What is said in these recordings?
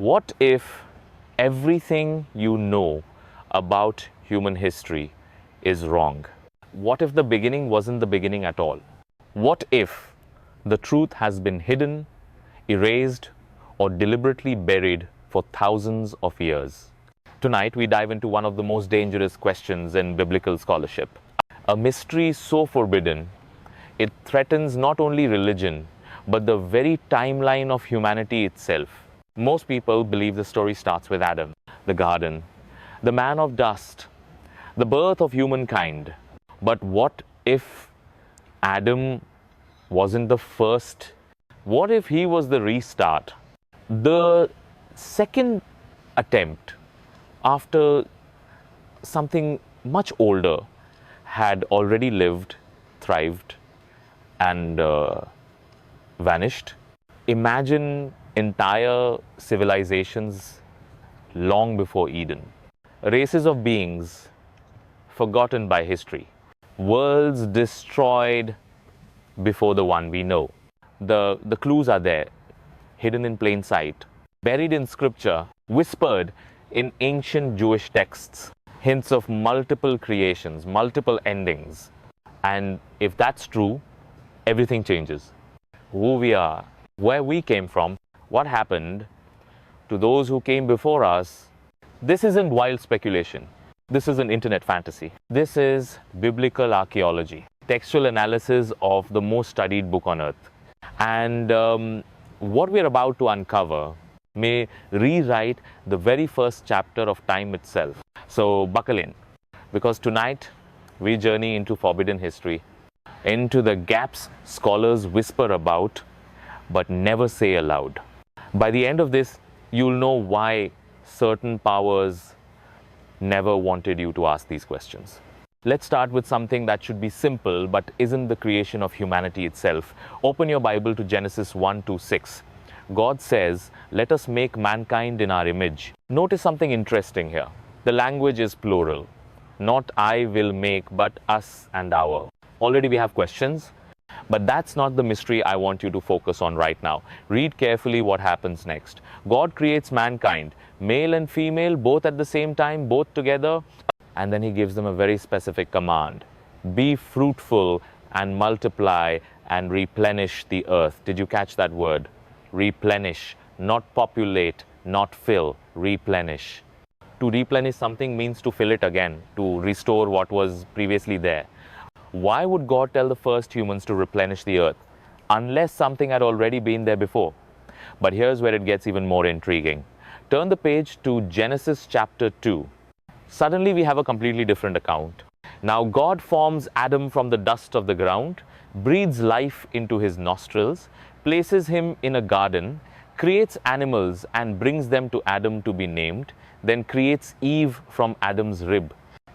What if everything you know about human history is wrong? What if the beginning wasn't the beginning at all? What if the truth has been hidden, erased, or deliberately buried for thousands of years? Tonight, we dive into one of the most dangerous questions in biblical scholarship. A mystery so forbidden, it threatens not only religion, but the very timeline of humanity itself. Most people believe the story starts with Adam, the garden, the man of dust, the birth of humankind. But what if Adam wasn't the first? What if he was the restart? The second attempt after something much older had already lived, thrived, and vanished. Imagine entire civilizations long before Eden, races of beings forgotten by history, worlds destroyed before the one we know. The clues are there, hidden in plain sight, buried in scripture, whispered in ancient Jewish texts, hints of multiple creations, multiple endings. And if that's true, everything changes. Who we are, where we came from, what happened to those who came before us. This isn't wild speculation. This is an internet fantasy. This is biblical archaeology, textual analysis of the most studied book on earth. And what we're about to uncover may rewrite the very first chapter of time itself. So buckle in, because tonight we journey into forbidden history, into the gaps scholars whisper about but never say aloud. By the end of this, you'll know why certain powers never wanted you to ask these questions. Let's start with something that should be simple but isn't the creation of humanity itself. Open your Bible to Genesis 1-6. God says, "Let us make mankind in our image." Notice something interesting here. The language is plural. Not "I will make," but "us" and "our." Already we have questions, but that's not the mystery I want you to focus on right now. Read carefully what happens next. God creates mankind, male and female, both at the same time, both together, and then he gives them a very specific command. Be fruitful and multiply and replenish the earth. Did you catch that word? Replenish, not populate, not fill, replenish. To replenish something means to fill it again, to restore what was previously there. Why would God tell the first humans to replenish the earth? Unless something had already been there before. But here's where it gets even more intriguing. Turn the page to Genesis chapter 2. Suddenly we have a completely different account. Now God forms Adam from the dust of the ground, breathes life into his nostrils, places him in a garden, creates animals and brings them to Adam to be named, then creates Eve from Adam's rib.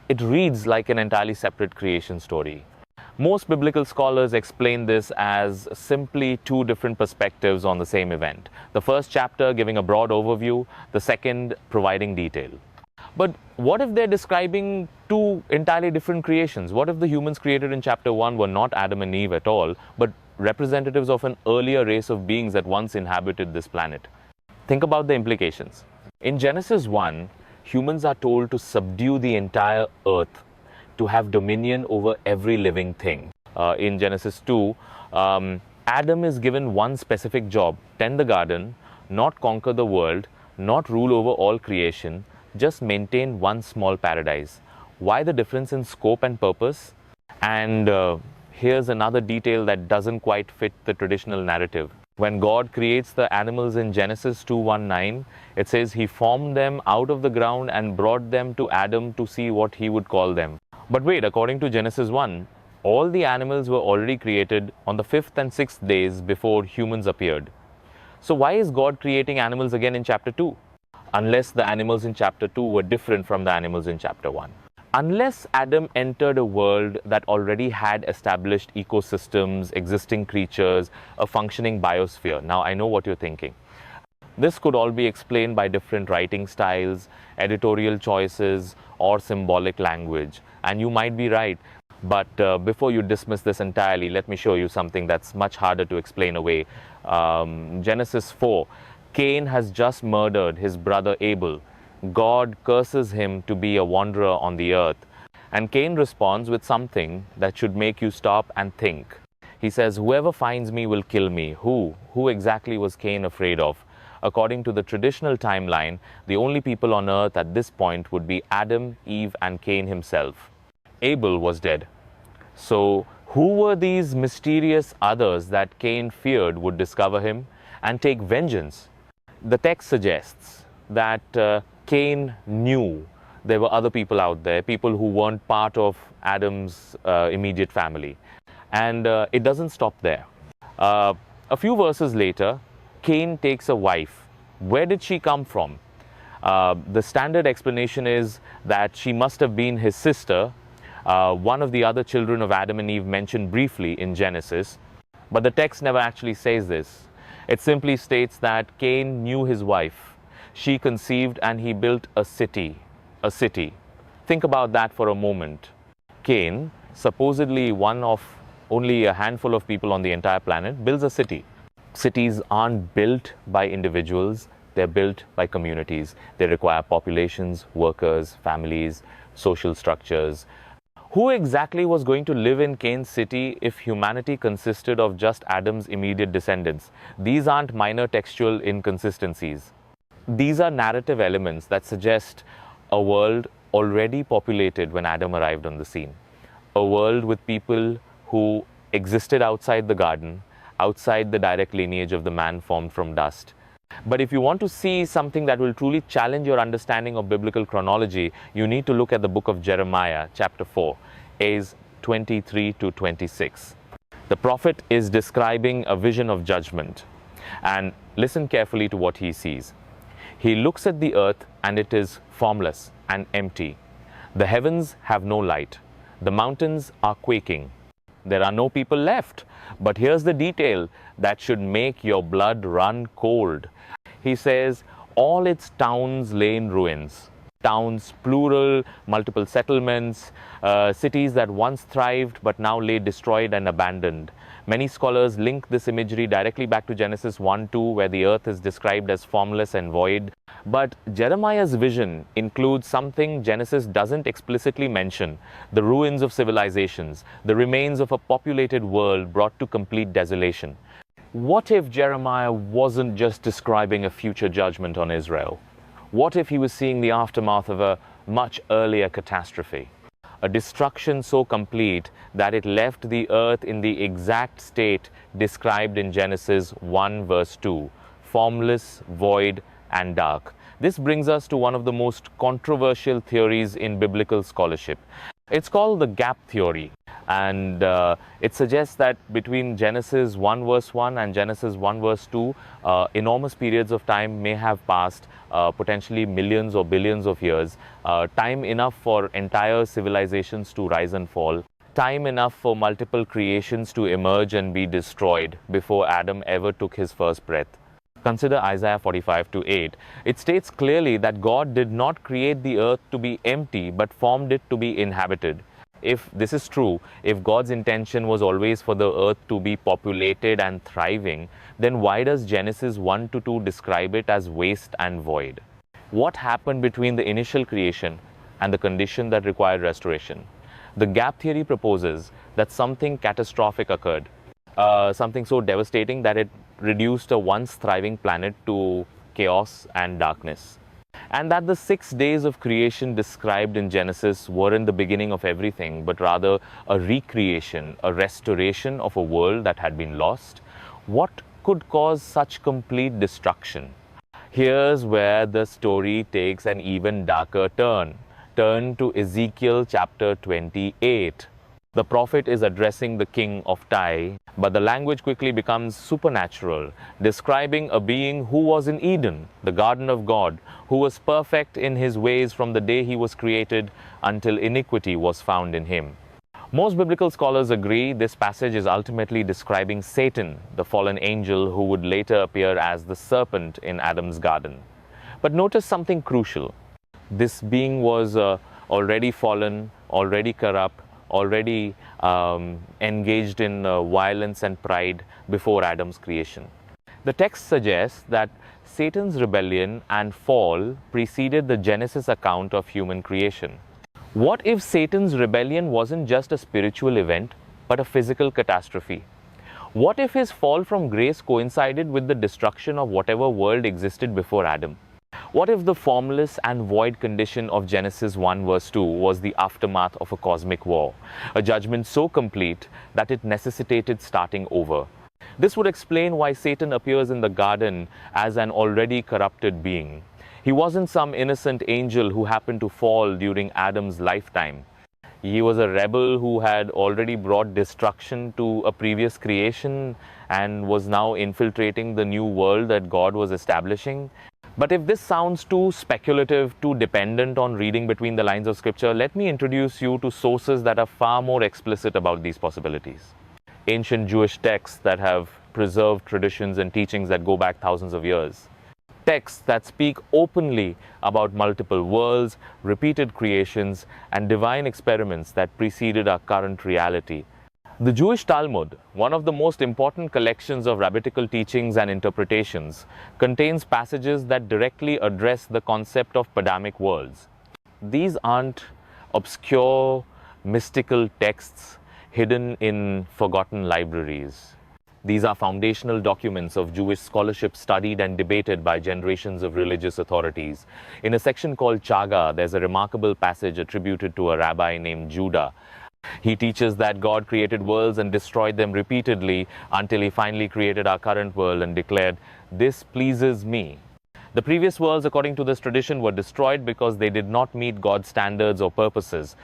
It reads like an entirely separate creation story. Most biblical scholars explain this as simply two different perspectives on the same event. The first chapter giving a broad overview, the second providing detail. But what if they're describing two entirely different creations? What if the humans created in chapter 1 were not Adam and Eve at all, but representatives of an earlier race of beings that once inhabited this planet? Think about the implications. In Genesis 1, humans are told to subdue the entire earth, to have dominion over every living thing. In Genesis 2, Adam is given one specific job: tend the garden, not conquer the world, not rule over all creation, just maintain one small paradise. Why the difference in scope and purpose? And here's another detail that doesn't quite fit the traditional narrative. When God creates the animals in Genesis 2:1-9, it says he formed them out of the ground and brought them to Adam to see what he would call them. But wait, according to Genesis 1, all the animals were already created on the 5th and 6th days before humans appeared. So why is God creating animals again in chapter 2? Unless the animals in chapter 2 were different from the animals in chapter 1. Unless Adam entered a world that already had established ecosystems, existing creatures, a functioning biosphere. Now, I know what you're thinking. This could all be explained by different writing styles, editorial choices, or symbolic language. And you might be right. But before you dismiss this entirely, let me show you something that's much harder to explain away. Genesis 4. Cain has just murdered his brother Abel. God curses him to be a wanderer on the earth. And Cain responds with something that should make you stop and think. He says, "Whoever finds me will kill me." Who? Who exactly was Cain afraid of? According to the traditional timeline, the only people on earth at this point would be Adam, Eve, and Cain himself. Abel was dead. So, who were these mysterious others that Cain feared would discover him and take vengeance? The text suggests that Cain knew there were other people out there, people who weren't part of Adam's immediate family. And it doesn't stop there. A few verses later, Cain takes a wife. Where did she come from? The standard explanation is that she must have been his sister, one of the other children of Adam and Eve mentioned briefly in Genesis. But the text never actually says this. It simply states that Cain knew his wife. She conceived and he built a city. A city. Think about that for a moment. Cain, supposedly one of only a handful of people on the entire planet, builds a city. Cities aren't built by individuals, they're built by communities. They require populations, workers, families, social structures. Who exactly was going to live in Cain's city if humanity consisted of just Adam's immediate descendants? These aren't minor textual inconsistencies. These are narrative elements that suggest a world already populated when Adam arrived on the scene. A world with people who existed outside the garden, outside the direct lineage of the man formed from dust. But if you want to see something that will truly challenge your understanding of biblical chronology, you need to look at the book of Jeremiah, chapter 4, A's 23 to 26. The prophet is describing a vision of judgment. And listen carefully to what he sees. He looks at the earth and it is formless and empty. The heavens have no light. The mountains are quaking. There are no people left. But here's the detail that should make your blood run cold. He says, all its towns lay in ruins. Towns, plural, multiple settlements, cities that once thrived but now lay destroyed and abandoned. Many scholars link this imagery directly back to Genesis 1:2, where the earth is described as formless and void. But Jeremiah's vision includes something Genesis doesn't explicitly mention: the ruins of civilizations, the remains of a populated world brought to complete desolation. What if Jeremiah wasn't just describing a future judgment on Israel? What if he was seeing the aftermath of a much earlier catastrophe? A destruction so complete that it left the earth in the exact state described in Genesis 1 verse 2, formless, void, and dark. This brings us to one of the most controversial theories in biblical scholarship. It's called the gap theory, and it suggests that between Genesis 1 verse 1 and Genesis 1 verse 2, enormous periods of time may have passed, potentially millions or billions of years, time enough for entire civilizations to rise and fall, time enough for multiple creations to emerge and be destroyed before Adam ever took his first breath. Consider Isaiah 45:8. It states clearly that God did not create the earth to be empty, but formed it to be inhabited. If this is true, if God's intention was always for the earth to be populated and thriving, then why does Genesis 1 to 2 describe it as waste and void? What happened between the initial creation and the condition that required restoration? The gap theory proposes that something catastrophic occurred, something so devastating that it reduced a once thriving planet to chaos and darkness. And that the 6 days of creation described in Genesis weren't the beginning of everything, but rather a recreation, a restoration of a world that had been lost. What could cause such complete destruction? Here's where the story takes an even darker turn. Turn to Ezekiel chapter 28. The prophet is addressing the king of Tyre, but the language quickly becomes supernatural, describing a being who was in Eden, the garden of God, who was perfect in his ways from the day he was created until iniquity was found in him. Most biblical scholars agree this passage is ultimately describing Satan, the fallen angel who would later appear as the serpent in Adam's garden. But notice something crucial. This being was already fallen, already corrupt, already engaged in violence and pride before Adam's creation. The text suggests that Satan's rebellion and fall preceded the Genesis account of human creation. What if Satan's rebellion wasn't just a spiritual event, but a physical catastrophe? What if his fall from grace coincided with the destruction of whatever world existed before Adam? What if the formless and void condition of Genesis 1 verse 2 was the aftermath of a cosmic war, a judgment so complete that it necessitated starting over? This would explain why Satan appears in the garden as an already corrupted being. He wasn't some innocent angel who happened to fall during Adam's lifetime. He was a rebel who had already brought destruction to a previous creation and was now infiltrating the new world that God was establishing. But if this sounds too speculative, too dependent on reading between the lines of scripture, let me introduce you to sources that are far more explicit about these possibilities. Ancient Jewish texts that have preserved traditions and teachings that go back thousands of years. Texts that speak openly about multiple worlds, repeated creations, and divine experiments that preceded our current reality. The Jewish Talmud, one of the most important collections of rabbinical teachings and interpretations, contains passages that directly address the concept of Adamic worlds. These aren't obscure, mystical texts hidden in forgotten libraries. These are foundational documents of Jewish scholarship studied and debated by generations of religious authorities. In a section called Chaga, there's a remarkable passage attributed to a rabbi named Judah. He teaches that God created worlds and destroyed them repeatedly until he finally created our current world and declared, "This pleases me." The previous worlds, according to this tradition, were destroyed because they did not meet God's standards or purposes.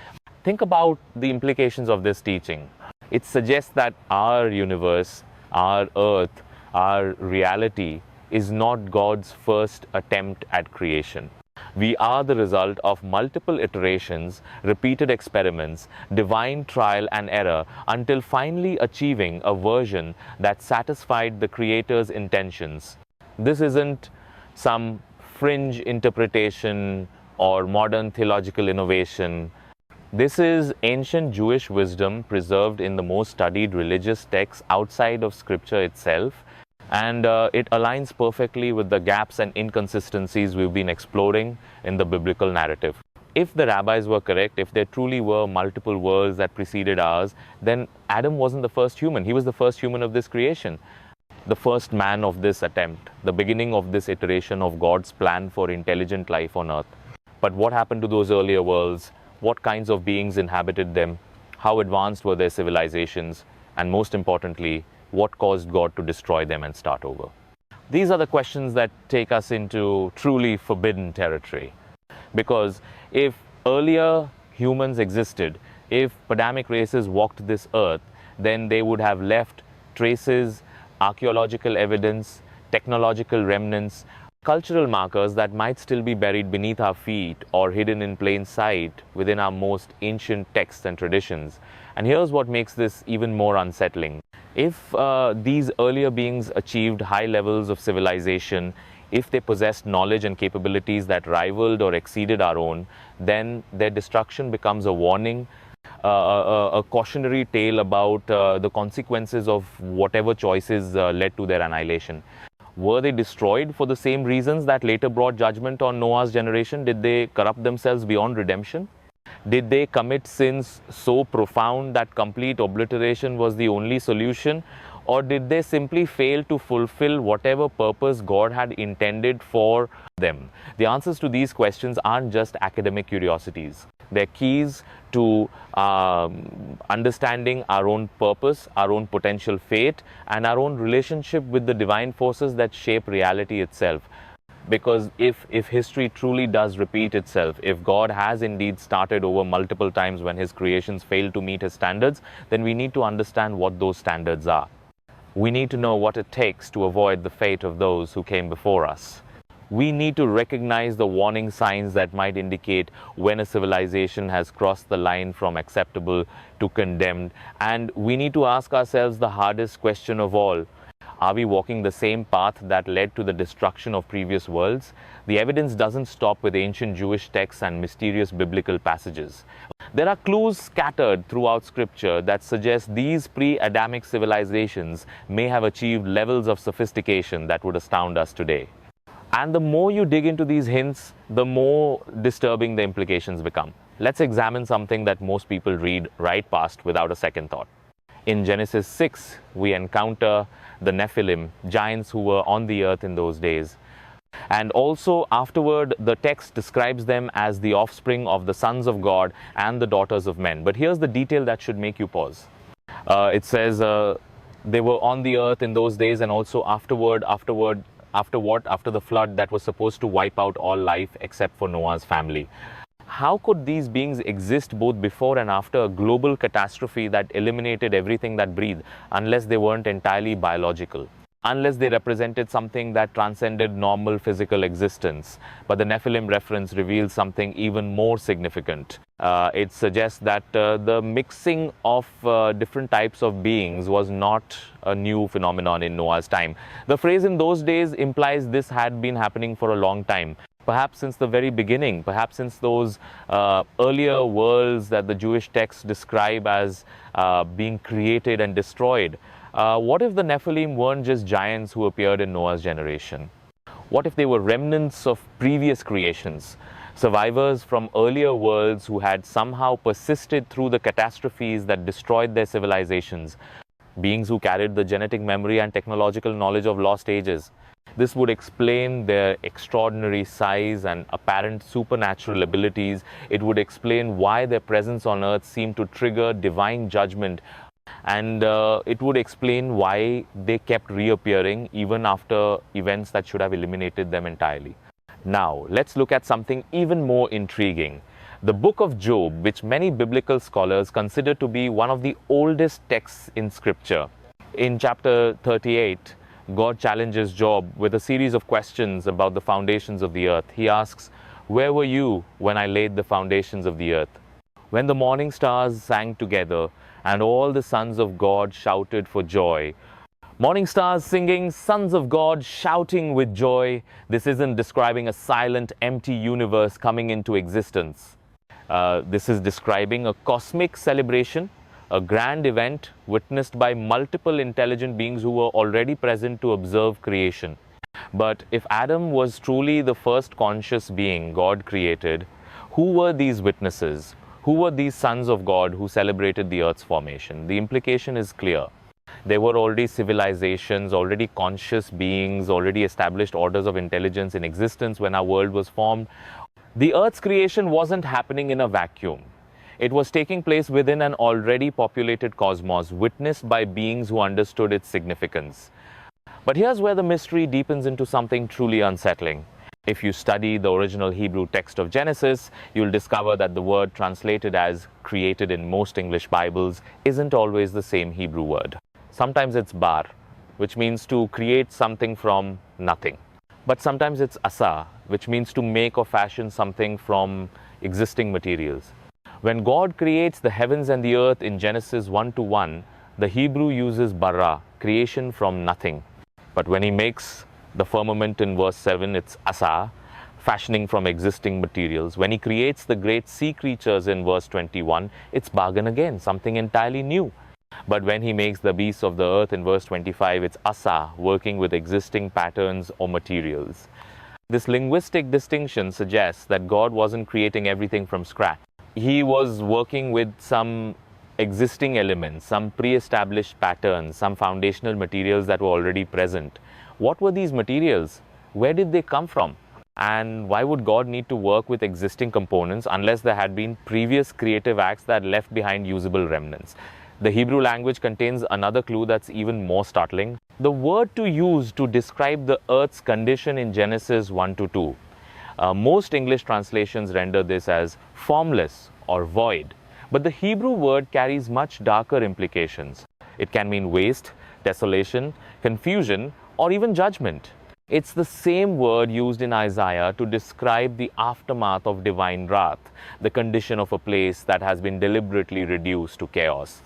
Think about the implications of this teaching. It suggests that our universe, our earth, our reality is not God's first attempt at creation. We are the result of multiple iterations, repeated experiments, divine trial and error, until finally achieving a version that satisfied the Creator's intentions. This isn't some fringe interpretation or modern theological innovation. This is ancient Jewish wisdom preserved in the most studied religious texts outside of Scripture itself. And it aligns perfectly with the gaps and inconsistencies we've been exploring in the biblical narrative. If the rabbis were correct, if there truly were multiple worlds that preceded ours, then Adam wasn't the first human. He was the first human of this creation, the first man of this attempt, the beginning of this iteration of God's plan for intelligent life on earth. But what happened to those earlier worlds? What kinds of beings inhabited them? How advanced were their civilizations? And most importantly, what caused God to destroy them and start over? These are the questions that take us into truly forbidden territory. Because if earlier humans existed, if Adamic races walked this earth, then they would have left traces, archaeological evidence, technological remnants, cultural markers that might still be buried beneath our feet or hidden in plain sight within our most ancient texts and traditions. And here's what makes this even more unsettling. If these earlier beings achieved high levels of civilization, if they possessed knowledge and capabilities that rivaled or exceeded our own, then their destruction becomes a warning, a cautionary tale about the consequences of whatever choices led to their annihilation. Were they destroyed for the same reasons that later brought judgment on Noah's generation? Did they corrupt themselves beyond redemption? Did they commit sins so profound that complete obliteration was the only solution? Or did they simply fail to fulfill whatever purpose God had intended for them? The answers to these questions aren't just academic curiosities. They're keys to understanding our own purpose, our own potential fate, and our own relationship with the divine forces that shape reality itself. Because if history truly does repeat itself, if God has indeed started over multiple times when his creations failed to meet his standards, then we need to understand what those standards are. We need to know what it takes to avoid the fate of those who came before us. We need to recognize the warning signs that might indicate when a civilization has crossed the line from acceptable to condemned. And we need to ask ourselves the hardest question of all. Are we walking the same path that led to the destruction of previous worlds? The evidence doesn't stop with ancient Jewish texts and mysterious biblical passages. There are clues scattered throughout scripture that suggest these pre-Adamic civilizations may have achieved levels of sophistication that would astound us today. And the more you dig into these hints, the more disturbing the implications become. Let's examine something that most people read right past without a second thought. In Genesis 6, we encounter the Nephilim, giants who were on the earth in those days. And also afterward, the text describes them as the offspring of the sons of God and the daughters of men. But here's the detail that should make you pause. It says they were on the earth in those days, and also after the flood that was supposed to wipe out all life except for Noah's family. How could these beings exist both before and after a global catastrophe that eliminated everything that breathed, unless they weren't entirely biological? Unless they represented something that transcended normal physical existence. But the Nephilim reference reveals something even more significant. It suggests that the mixing of different types of beings was not a new phenomenon in Noah's time. The phrase "in those days" implies this had been happening for a long time. Perhaps since the very beginning, perhaps since those earlier worlds that the Jewish texts describe as being created and destroyed. What if the Nephilim weren't just giants who appeared in Noah's generation? What if they were remnants of previous creations, survivors from earlier worlds who had somehow persisted through the catastrophes that destroyed their civilizations, beings who carried the genetic memory and technological knowledge of lost ages? This would explain their extraordinary size and apparent supernatural abilities. It would explain why their presence on Earth seemed to trigger divine judgment. And it would explain why they kept reappearing even after events that should have eliminated them entirely. Now, let's look at something even more intriguing. The book of Job, which many biblical scholars consider to be one of the oldest texts in scripture. In chapter 38, God challenges Job with a series of questions about the foundations of the earth. He asks, "Where were you when I laid the foundations of the earth? When the morning stars sang together and all the sons of God shouted for joy." Morning stars singing, sons of God shouting with joy. This isn't describing a silent, empty universe coming into existence. This is describing a cosmic celebration, a grand event witnessed by multiple intelligent beings who were already present to observe creation. But if Adam was truly the first conscious being God created, who were these witnesses? Who were these sons of God who celebrated the earth's formation? The implication is clear. There were already civilizations, already conscious beings, already established orders of intelligence in existence when our world was formed. The earth's creation wasn't happening in a vacuum. It was taking place within an already populated cosmos, witnessed by beings who understood its significance. But here's where the mystery deepens into something truly unsettling. If you study the original Hebrew text of Genesis, you'll discover that the word translated as created in most English Bibles isn't always the same Hebrew word. Sometimes it's bar, which means to create something from nothing. But sometimes it's asa, which means to make or fashion something from existing materials. When God creates the heavens and the earth in Genesis 1:1, the Hebrew uses bara, creation from nothing. But when he makes the firmament in verse 7, it's asa, fashioning from existing materials. When he creates the great sea creatures in verse 21, it's bargain again, something entirely new. But when he makes the beasts of the earth in verse 25, it's asa, working with existing patterns or materials. This linguistic distinction suggests that God wasn't creating everything from scratch. He was working with some existing elements, some pre-established patterns, some foundational materials that were already present. What were these materials? Where did they come from? And why would God need to work with existing components unless there had been previous creative acts that left behind usable remnants? The Hebrew language contains another clue that's even more startling. The word to use to describe the earth's condition in Genesis 1-2. Most English translations render this as formless or void. But the Hebrew word carries much darker implications. It can mean waste, desolation, confusion, or even judgment. It's the same word used in Isaiah to describe the aftermath of divine wrath, the condition of a place that has been deliberately reduced to chaos.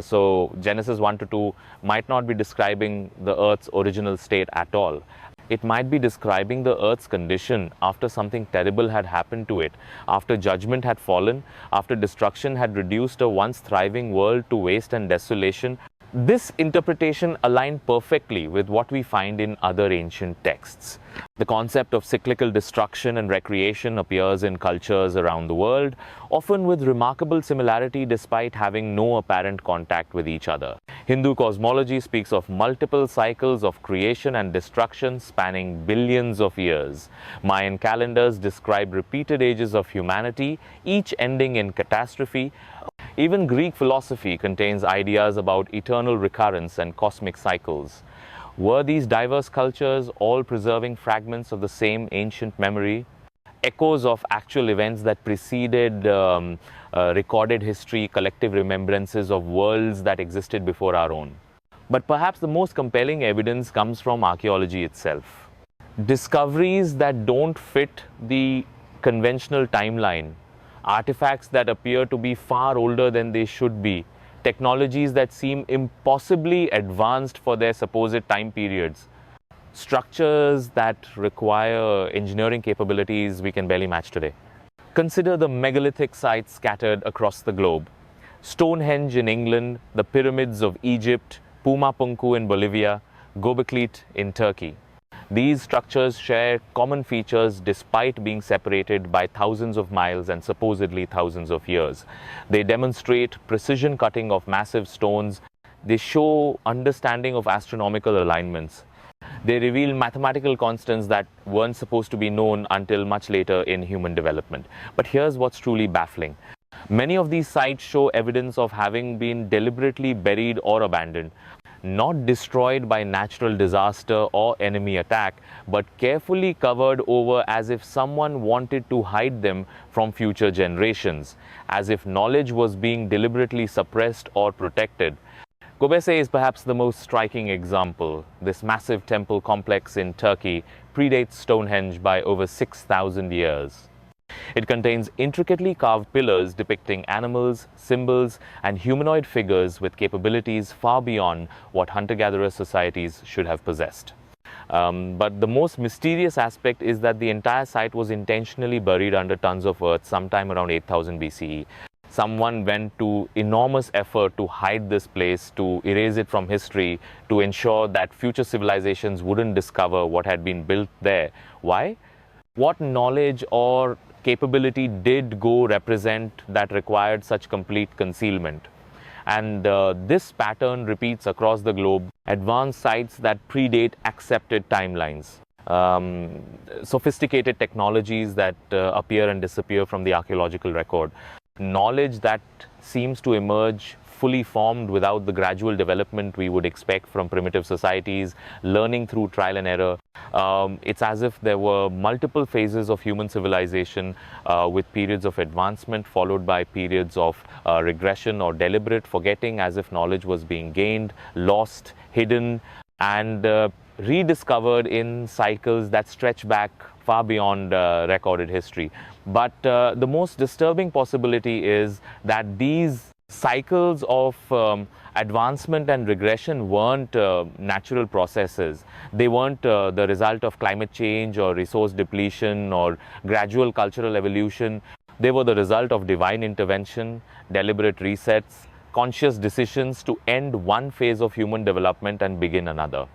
So Genesis 1-2 might not be describing the earth's original state at all. It might be describing the earth's condition after something terrible had happened to it, after judgment had fallen, after destruction had reduced a once thriving world to waste and desolation. This interpretation aligned perfectly with what we find in other ancient texts. The concept of cyclical destruction and recreation appears in cultures around the world, often with remarkable similarity despite having no apparent contact with each other. Hindu cosmology speaks of multiple cycles of creation and destruction spanning billions of years. Mayan calendars describe repeated ages of humanity, each ending in catastrophe. Even Greek philosophy contains ideas about eternal recurrence and cosmic cycles. Were these diverse cultures all preserving fragments of the same ancient memory? Echoes of actual events that preceded recorded history, collective remembrances of worlds that existed before our own. But perhaps the most compelling evidence comes from archaeology itself. Discoveries that don't fit the conventional timeline, artifacts that appear to be far older than they should be, technologies that seem impossibly advanced for their supposed time periods, structures that require engineering capabilities we can barely match today. Consider the megalithic sites scattered across the globe. Stonehenge in England, the pyramids of Egypt, Puma Punku in Bolivia, Göbekli in Turkey. These structures share common features despite being separated by thousands of miles and supposedly thousands of years. They demonstrate precision cutting of massive stones. They show understanding of astronomical alignments. They reveal mathematical constants that weren't supposed to be known until much later in human development. But here's what's truly baffling. Many of these sites show evidence of having been deliberately buried or abandoned, not destroyed by natural disaster or enemy attack, but carefully covered over as if someone wanted to hide them from future generations, as if knowledge was being deliberately suppressed or protected. Göbekli is perhaps the most striking example. This massive temple complex in Turkey predates Stonehenge by over 6,000 years. It contains intricately carved pillars depicting animals, symbols, and humanoid figures with capabilities far beyond what hunter-gatherer societies should have possessed. But the most mysterious aspect is that the entire site was intentionally buried under tons of earth sometime around 8000 BCE. Someone went to enormous effort to hide this place, to erase it from history, to ensure that future civilizations wouldn't discover what had been built there. Why? What knowledge or capability did go represent that required such complete concealment? And this pattern repeats across the globe. Advanced sites that predate accepted timelines. Sophisticated technologies that appear and disappear from the archaeological record. Knowledge that seems to emerge fully formed without the gradual development we would expect from primitive societies, learning through trial and error. It's as if there were multiple phases of human civilization with periods of advancement followed by periods of regression or deliberate forgetting, as if knowledge was being gained, lost, hidden, and rediscovered in cycles that stretch back far beyond recorded history. But the most disturbing possibility is that these cycles of advancement and regression weren't natural processes. They weren't the result of climate change or resource depletion or gradual cultural evolution. They were the result of divine intervention, deliberate resets, conscious decisions to end one phase of human development and begin another.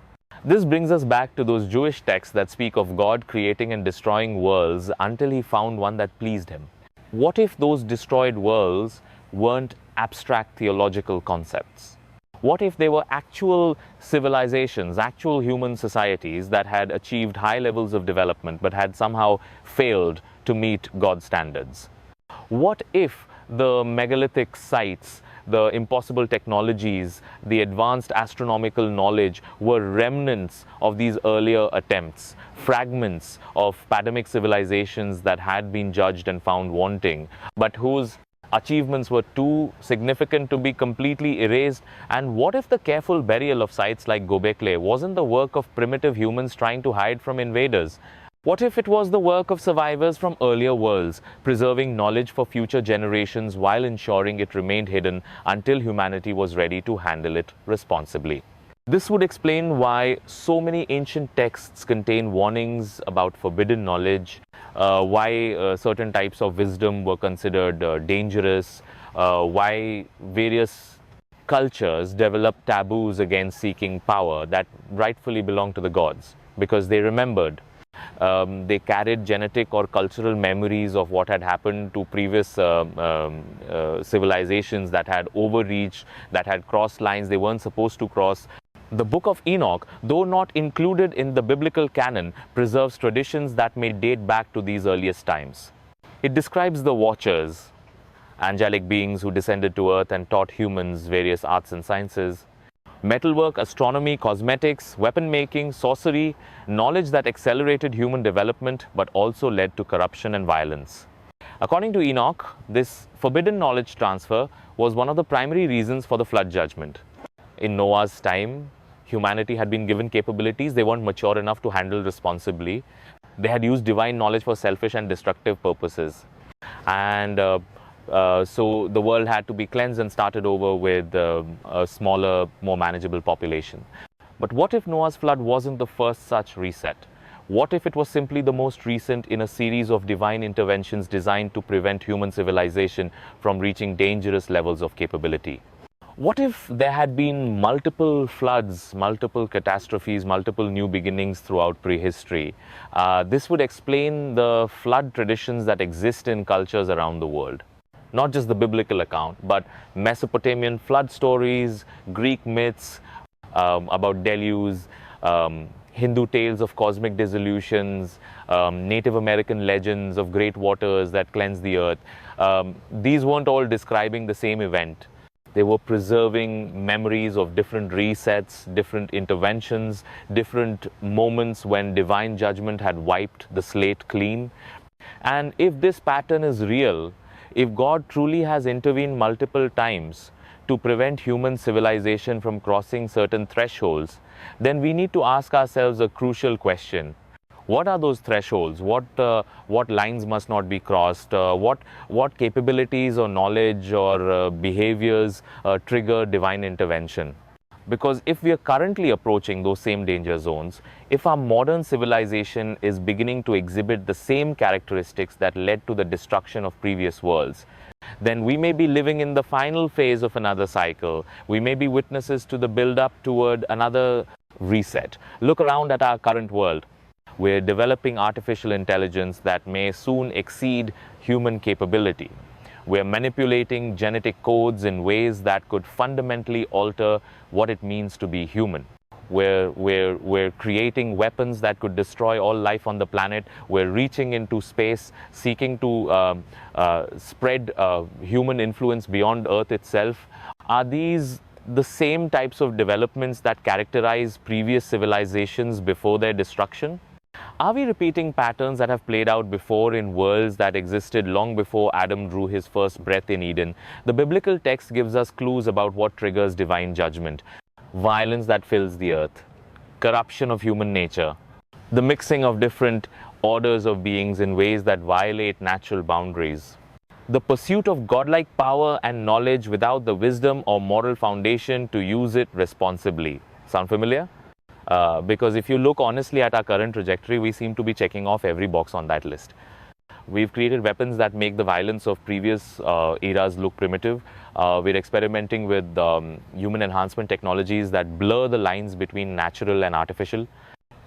This brings us back to those Jewish texts that speak of God creating and destroying worlds until he found one that pleased him. What if those destroyed worlds weren't abstract theological concepts? What if they were actual civilizations, actual human societies that had achieved high levels of development but had somehow failed to meet God's standards? What if the megalithic sites, the impossible technologies, the advanced astronomical knowledge were remnants of these earlier attempts, fragments of pandemic civilizations that had been judged and found wanting, but whose achievements were too significant to be completely erased? And what if the careful burial of sites like Göbekli wasn't the work of primitive humans trying to hide from invaders? What if it was the work of survivors from earlier worlds, preserving knowledge for future generations while ensuring it remained hidden until humanity was ready to handle it responsibly? This would explain why so many ancient texts contain warnings about forbidden knowledge, why certain types of wisdom were considered dangerous, why various cultures developed taboos against seeking power that rightfully belonged to the gods, because they remembered. They carried genetic or cultural memories of what had happened to previous civilizations that had overreached, that had crossed lines they weren't supposed to cross. The Book of Enoch, though not included in the biblical canon, preserves traditions that may date back to these earliest times. It describes the Watchers, angelic beings who descended to earth and taught humans various arts and sciences. Metalwork, astronomy, cosmetics, weapon making, sorcery, knowledge that accelerated human development but also led to corruption and violence. According to Enoch, this forbidden knowledge transfer was one of the primary reasons for the flood judgment. In Noah's time, humanity had been given capabilities they weren't mature enough to handle responsibly. They had used divine knowledge for selfish and destructive purposes. And so the world had to be cleansed and started over with a smaller, more manageable population. But what if Noah's flood wasn't the first such reset? What if it was simply the most recent in a series of divine interventions designed to prevent human civilization from reaching dangerous levels of capability? What if there had been multiple floods, multiple catastrophes, multiple new beginnings throughout prehistory? This would explain the flood traditions that exist in cultures around the world. Not just the biblical account, but Mesopotamian flood stories, Greek myths about deluges, Hindu tales of cosmic dissolutions, Native American legends of great waters that cleanse the earth. These weren't all describing the same event. They were preserving memories of different resets, different interventions, different moments when divine judgment had wiped the slate clean. And if this pattern is real, if God truly has intervened multiple times to prevent human civilization from crossing certain thresholds, then we need to ask ourselves a crucial question. What are those thresholds? What lines must not be crossed? What capabilities or knowledge or behaviors trigger divine intervention? Because if we are currently approaching those same danger zones, if our modern civilization is beginning to exhibit the same characteristics that led to the destruction of previous worlds, then we may be living in the final phase of another cycle. We may be witnesses to the build-up toward another reset. Look around at our current world. We're developing artificial intelligence that may soon exceed human capability. We're manipulating genetic codes in ways that could fundamentally alter what it means to be human. We're creating weapons that could destroy all life on the planet. We're reaching into space, seeking to spread human influence beyond Earth itself. Are these the same types of developments that characterize previous civilizations before their destruction? Are we repeating patterns that have played out before in worlds that existed long before Adam drew his first breath in Eden? The biblical text gives us clues about what triggers divine judgment. Violence that fills the earth, corruption of human nature, the mixing of different orders of beings in ways that violate natural boundaries, the pursuit of godlike power and knowledge without the wisdom or moral foundation to use it responsibly. Sound familiar? Because if you look honestly at our current trajectory, we seem to be checking off every box on that list. We've created weapons that make the violence of previous eras look primitive. We're experimenting with human enhancement technologies that blur the lines between natural and artificial.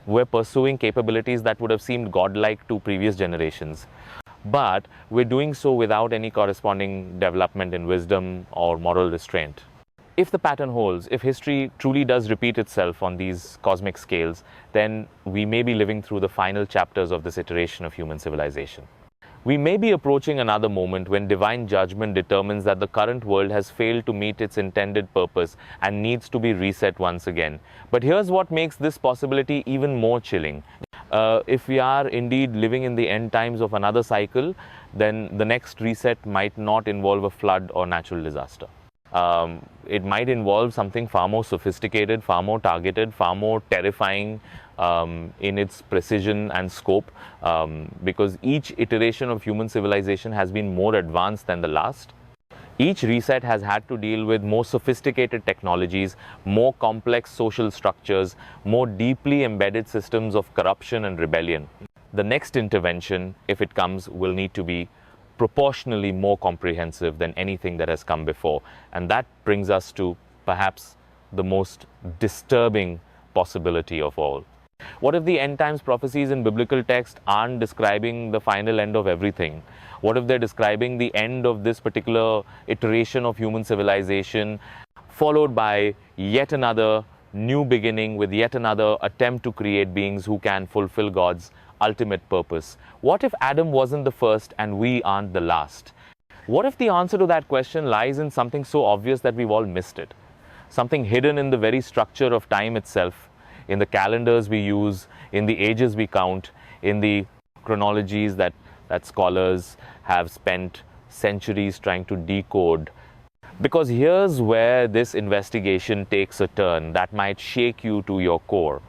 We're pursuing capabilities that would have seemed godlike to previous generations. But we're doing so without any corresponding development in wisdom or moral restraint. If the pattern holds, if history truly does repeat itself on these cosmic scales, then we may be living through the final chapters of this iteration of human civilization. We may be approaching another moment when divine judgment determines that the current world has failed to meet its intended purpose and needs to be reset once again. But here's what makes this possibility even more chilling. If we are indeed living in the end times of another cycle, then the next reset might not involve a flood or natural disaster. It might involve something far more sophisticated, far more targeted, far more terrifying in its precision and scope, because each iteration of human civilization has been more advanced than the last. Each reset has had to deal with more sophisticated technologies, more complex social structures, more deeply embedded systems of corruption and rebellion. The next intervention, if it comes, will need to be proportionally more comprehensive than anything that has come before. And that brings us to perhaps the most disturbing possibility of all. What if the end times prophecies in biblical text aren't describing the final end of everything? What if they're describing the end of this particular iteration of human civilization, followed by yet another new beginning with yet another attempt to create beings who can fulfill God's ultimate purpose? What if Adam wasn't the first and we aren't the last? What if the answer to that question lies in something so obvious that we've all missed it? Something hidden in the very structure of time itself, in the calendars we use, in the ages we count, in the chronologies that scholars have spent centuries trying to decode. Because here's where this investigation takes a turn that might shake you to your core.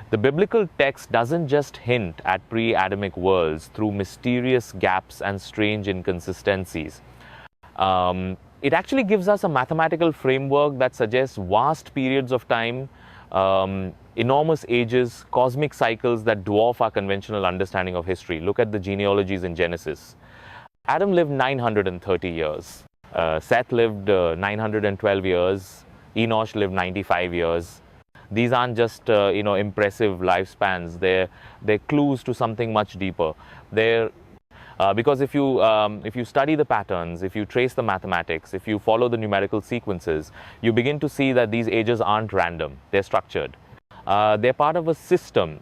The biblical text doesn't just hint at pre-Adamic worlds through mysterious gaps and strange inconsistencies. It actually gives us a mathematical framework that suggests vast periods of time, enormous ages, cosmic cycles that dwarf our conventional understanding of history. Look at the genealogies in Genesis. Adam lived 930 years. Seth lived 912 years. Enosh lived 95 years. These aren't just impressive lifespans. They're clues to something much deeper. Because if you study the patterns, if you trace the mathematics, if you follow the numerical sequences, you begin to see that these ages aren't random. They're structured. They're part of a system,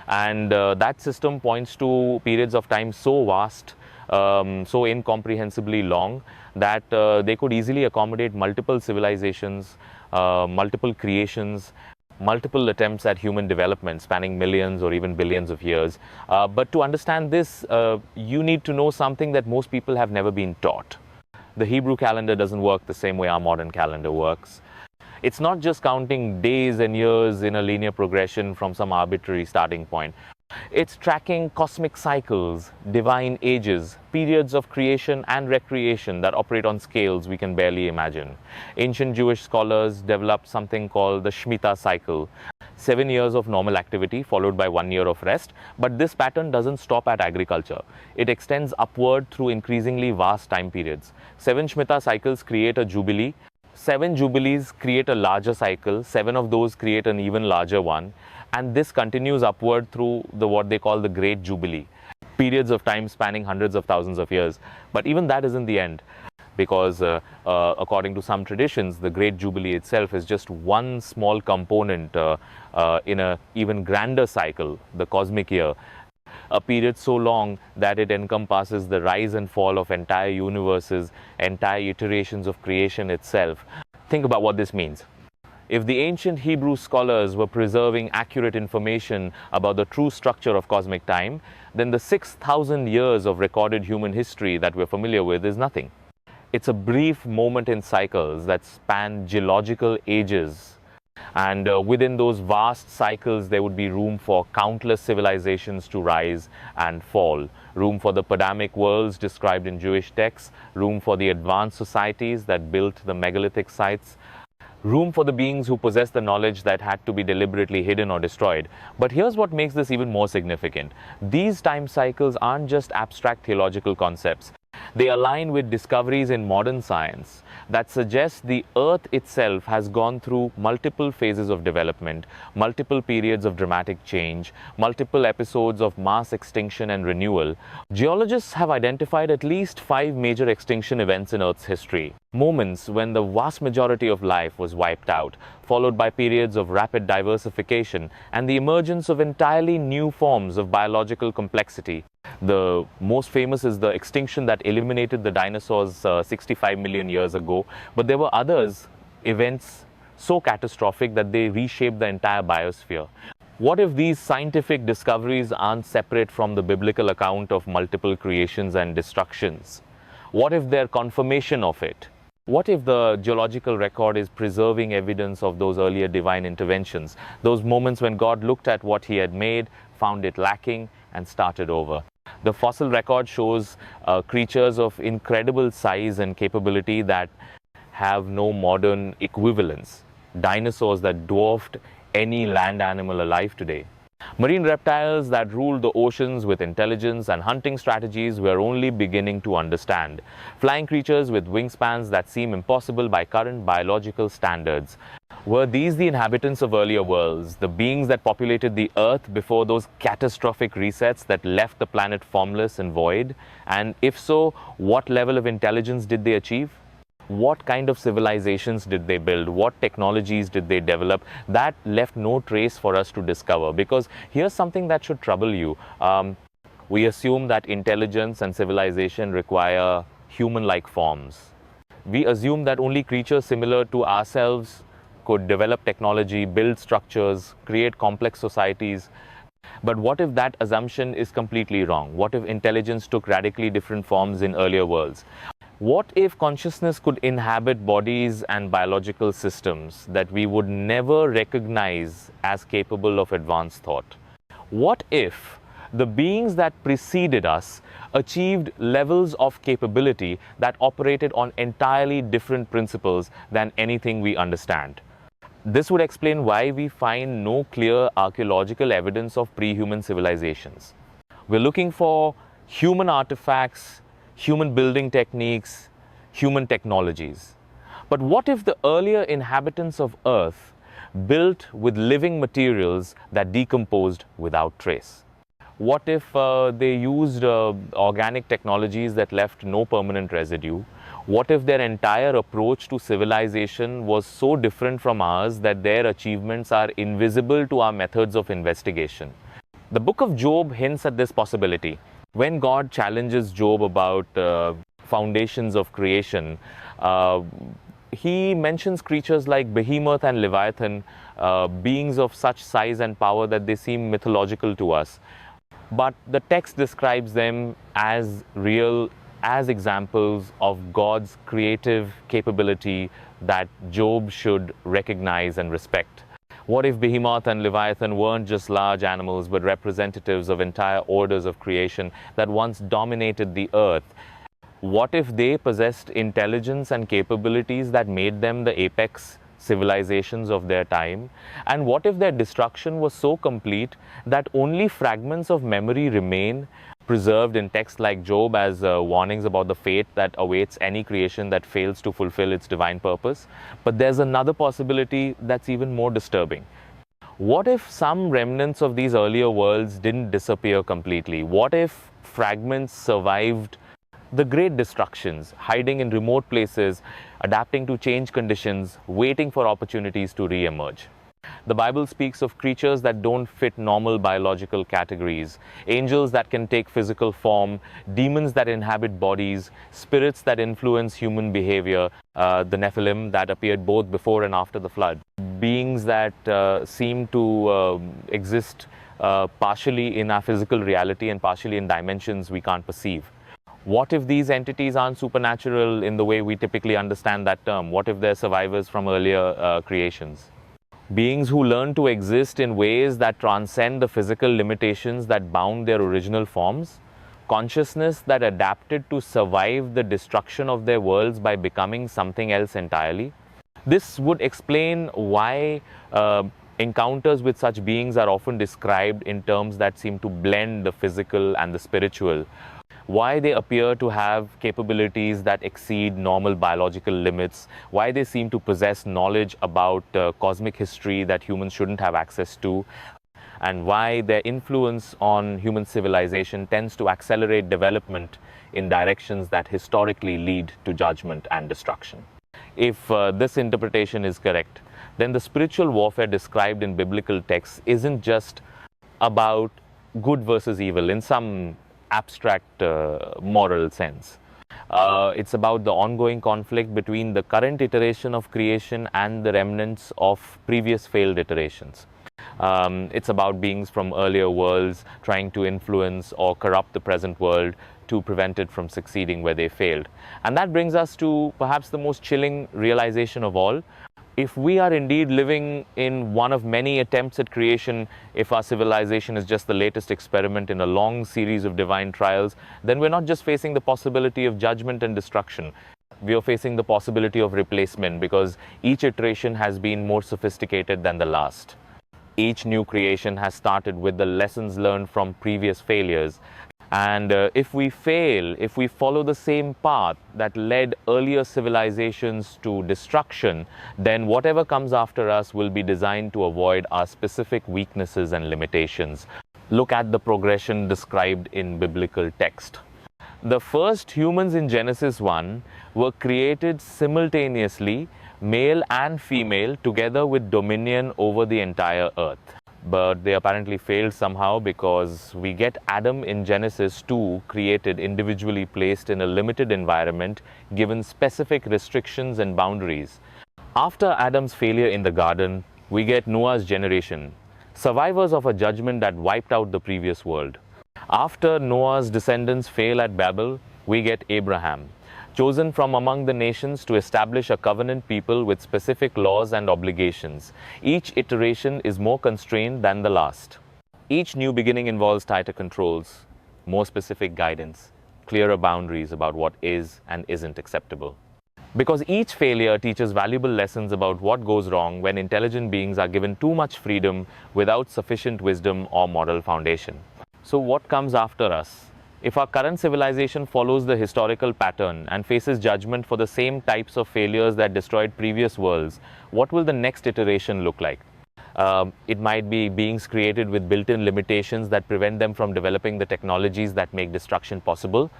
and that system points to periods of time so vast, so incomprehensibly long, that they could easily accommodate multiple civilizations, multiple creations, multiple attempts at human development spanning millions or even billions of years. But to understand this, you need to know something that most people have never been taught. The Hebrew calendar doesn't work the same way our modern calendar works. It's not just counting days and years in a linear progression from some arbitrary starting point. It's tracking cosmic cycles, divine ages, periods of creation and recreation that operate on scales we can barely imagine. Ancient Jewish scholars developed something called the Shemitah cycle. 7 years of normal activity followed by 1 year of rest. But this pattern doesn't stop at agriculture. It extends upward through increasingly vast time periods. 7 Shemitah cycles create a jubilee. 7 jubilees create a larger cycle. 7 of those create an even larger one. And this continues upward through what they call the Great Jubilee. Periods of time spanning hundreds of thousands of years. But even that isn't the end. Because according to some traditions, the Great Jubilee itself is just one small component in an even grander cycle, the cosmic year. A period so long that it encompasses the rise and fall of entire universes, entire iterations of creation itself. Think about what this means. If the ancient Hebrew scholars were preserving accurate information about the true structure of cosmic time, then the 6,000 years of recorded human history that we're familiar with is nothing. It's a brief moment in cycles that span geological ages. And within those vast cycles, there would be room for countless civilizations to rise and fall. Room for the Padamic worlds described in Jewish texts. Room for the advanced societies that built the megalithic sites. Room for the beings who possess the knowledge that had to be deliberately hidden or destroyed. But here's what makes this even more significant. These time cycles aren't just abstract theological concepts. They align with discoveries in modern science that suggest the Earth itself has gone through multiple phases of development, multiple periods of dramatic change, multiple episodes of mass extinction and renewal. Geologists have identified at least 5 major extinction events in Earth's history. Moments when the vast majority of life was wiped out, followed by periods of rapid diversification and the emergence of entirely new forms of biological complexity. The most famous is the extinction that eliminated the dinosaurs 65 million years ago. But there were others, events so catastrophic that they reshaped the entire biosphere. What if these scientific discoveries aren't separate from the biblical account of multiple creations and destructions? What if they're confirmation of it? What if the geological record is preserving evidence of those earlier divine interventions? Those moments when God looked at what he had made, found it lacking, and started over. The fossil record shows creatures of incredible size and capability that have no modern equivalents. Dinosaurs that dwarfed any land animal alive today. Marine reptiles that ruled the oceans with intelligence and hunting strategies we're only beginning to understand. Flying creatures with wingspans that seem impossible by current biological standards. Were these the inhabitants of earlier worlds, the beings that populated the Earth before those catastrophic resets that left the planet formless and void? And if so, what level of intelligence did they achieve? What kind of civilizations did they build? What technologies did they develop? That left no trace for us to discover. Because here's something that should trouble you. We assume that intelligence and civilization require human-like forms. We assume that only creatures similar to ourselves could develop technology, build structures, create complex societies. But what if that assumption is completely wrong? What if intelligence took radically different forms in earlier worlds? What if consciousness could inhabit bodies and biological systems that we would never recognize as capable of advanced thought? What if the beings that preceded us achieved levels of capability that operated on entirely different principles than anything we understand? This would explain why we find no clear archaeological evidence of pre-human civilizations. We're looking for human artifacts, human building techniques, human technologies. But what if the earlier inhabitants of Earth built with living materials that decomposed without trace? What if they used organic technologies that left no permanent residue? What if their entire approach to civilization was so different from ours that their achievements are invisible to our methods of investigation? The book of Job hints at this possibility. When God challenges Job about foundations of creation, he mentions creatures like Behemoth and Leviathan, beings of such size and power that they seem mythological to us. But the text describes them as real, as examples of God's creative capability that Job should recognize and respect. What if Behemoth and Leviathan weren't just large animals, but representatives of entire orders of creation that once dominated the earth? What if they possessed intelligence and capabilities that made them the apex civilizations of their time? And what if their destruction was so complete that only fragments of memory remain, preserved in texts like Job as warnings about the fate that awaits any creation that fails to fulfill its divine purpose? But there's another possibility that's even more disturbing. What if some remnants of these earlier worlds didn't disappear completely? What if fragments survived the great destructions, hiding in remote places, adapting to change conditions, waiting for opportunities to re-emerge? The Bible speaks of creatures that don't fit normal biological categories, angels that can take physical form, demons that inhabit bodies, spirits that influence human behavior, the Nephilim that appeared both before and after the flood, beings that seem to exist partially in our physical reality and partially in dimensions we can't perceive. What if these entities aren't supernatural in the way we typically understand that term? What if they're survivors from earlier creations? Beings who learn to exist in ways that transcend the physical limitations that bound their original forms? Consciousness that adapted to survive the destruction of their worlds by becoming something else entirely? This would explain why encounters with such beings are often described in terms that seem to blend the physical and the spiritual. Why they appear to have capabilities that exceed normal biological limits, why they seem to possess knowledge about cosmic history that humans shouldn't have access to, and why their influence on human civilization tends to accelerate development in directions that historically lead to judgment and destruction. If this interpretation is correct, then the spiritual warfare described in biblical texts isn't just about good versus evil in some abstract moral sense. It's about the ongoing conflict between the current iteration of creation and the remnants of previous failed iterations. It's about beings from earlier worlds trying to influence or corrupt the present world to prevent it from succeeding where they failed. And that brings us to perhaps the most chilling realization of all. If we are indeed living in one of many attempts at creation, if our civilization is just the latest experiment in a long series of divine trials, then we're not just facing the possibility of judgment and destruction. We are facing the possibility of replacement, because each iteration has been more sophisticated than the last. Each new creation has started with the lessons learned from previous failures. And if we fail, if we follow the same path that led earlier civilizations to destruction, then whatever comes after us will be designed to avoid our specific weaknesses and limitations. Look at the progression described in biblical text. The first humans in Genesis 1 were created simultaneously, male and female, together with dominion over the entire earth. But they apparently failed somehow, because we get Adam in Genesis 2 created individually, placed in a limited environment, given specific restrictions and boundaries. After Adam's failure in the garden, we get Noah's generation, survivors of a judgment that wiped out the previous world. After Noah's descendants fail at Babel, we get Abraham, chosen from among the nations to establish a covenant people with specific laws and obligations. Each iteration is more constrained than the last. Each new beginning involves tighter controls, more specific guidance, clearer boundaries about what is and isn't acceptable. Because each failure teaches valuable lessons about what goes wrong when intelligent beings are given too much freedom without sufficient wisdom or moral foundation. So what comes after us? If our current civilization follows the historical pattern and faces judgment for the same types of failures that destroyed previous worlds, what will the next iteration look like? It might be beings created with built-in limitations that prevent them from developing the technologies that make destruction possible.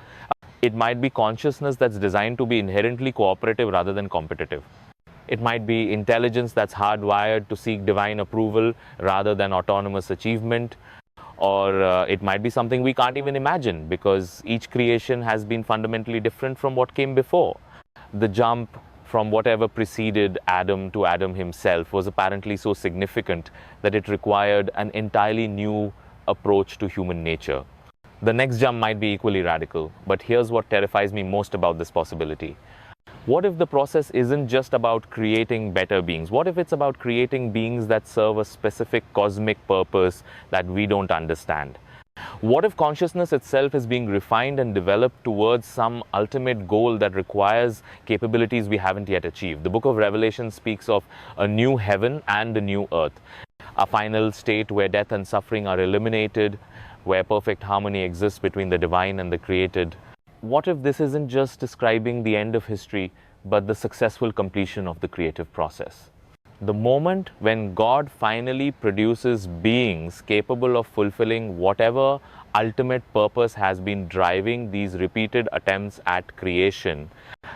It might be consciousness that's designed to be inherently cooperative rather than competitive. It might be intelligence that's hardwired to seek divine approval rather than autonomous achievement. Or it might be something we can't even imagine, because each creation has been fundamentally different from what came before. The jump from whatever preceded Adam to Adam himself was apparently so significant that it required an entirely new approach to human nature. The next jump might be equally radical, but here's what terrifies me most about this possibility. What if the process isn't just about creating better beings? What if it's about creating beings that serve a specific cosmic purpose that we don't understand? What if consciousness itself is being refined and developed towards some ultimate goal that requires capabilities we haven't yet achieved? The book of Revelation speaks of a new heaven and a new earth, a final state where death and suffering are eliminated, where perfect harmony exists between the divine and the created. What if this isn't just describing the end of history, but the successful completion of the creative process? The moment when God finally produces beings capable of fulfilling whatever ultimate purpose has been driving these repeated attempts at creation.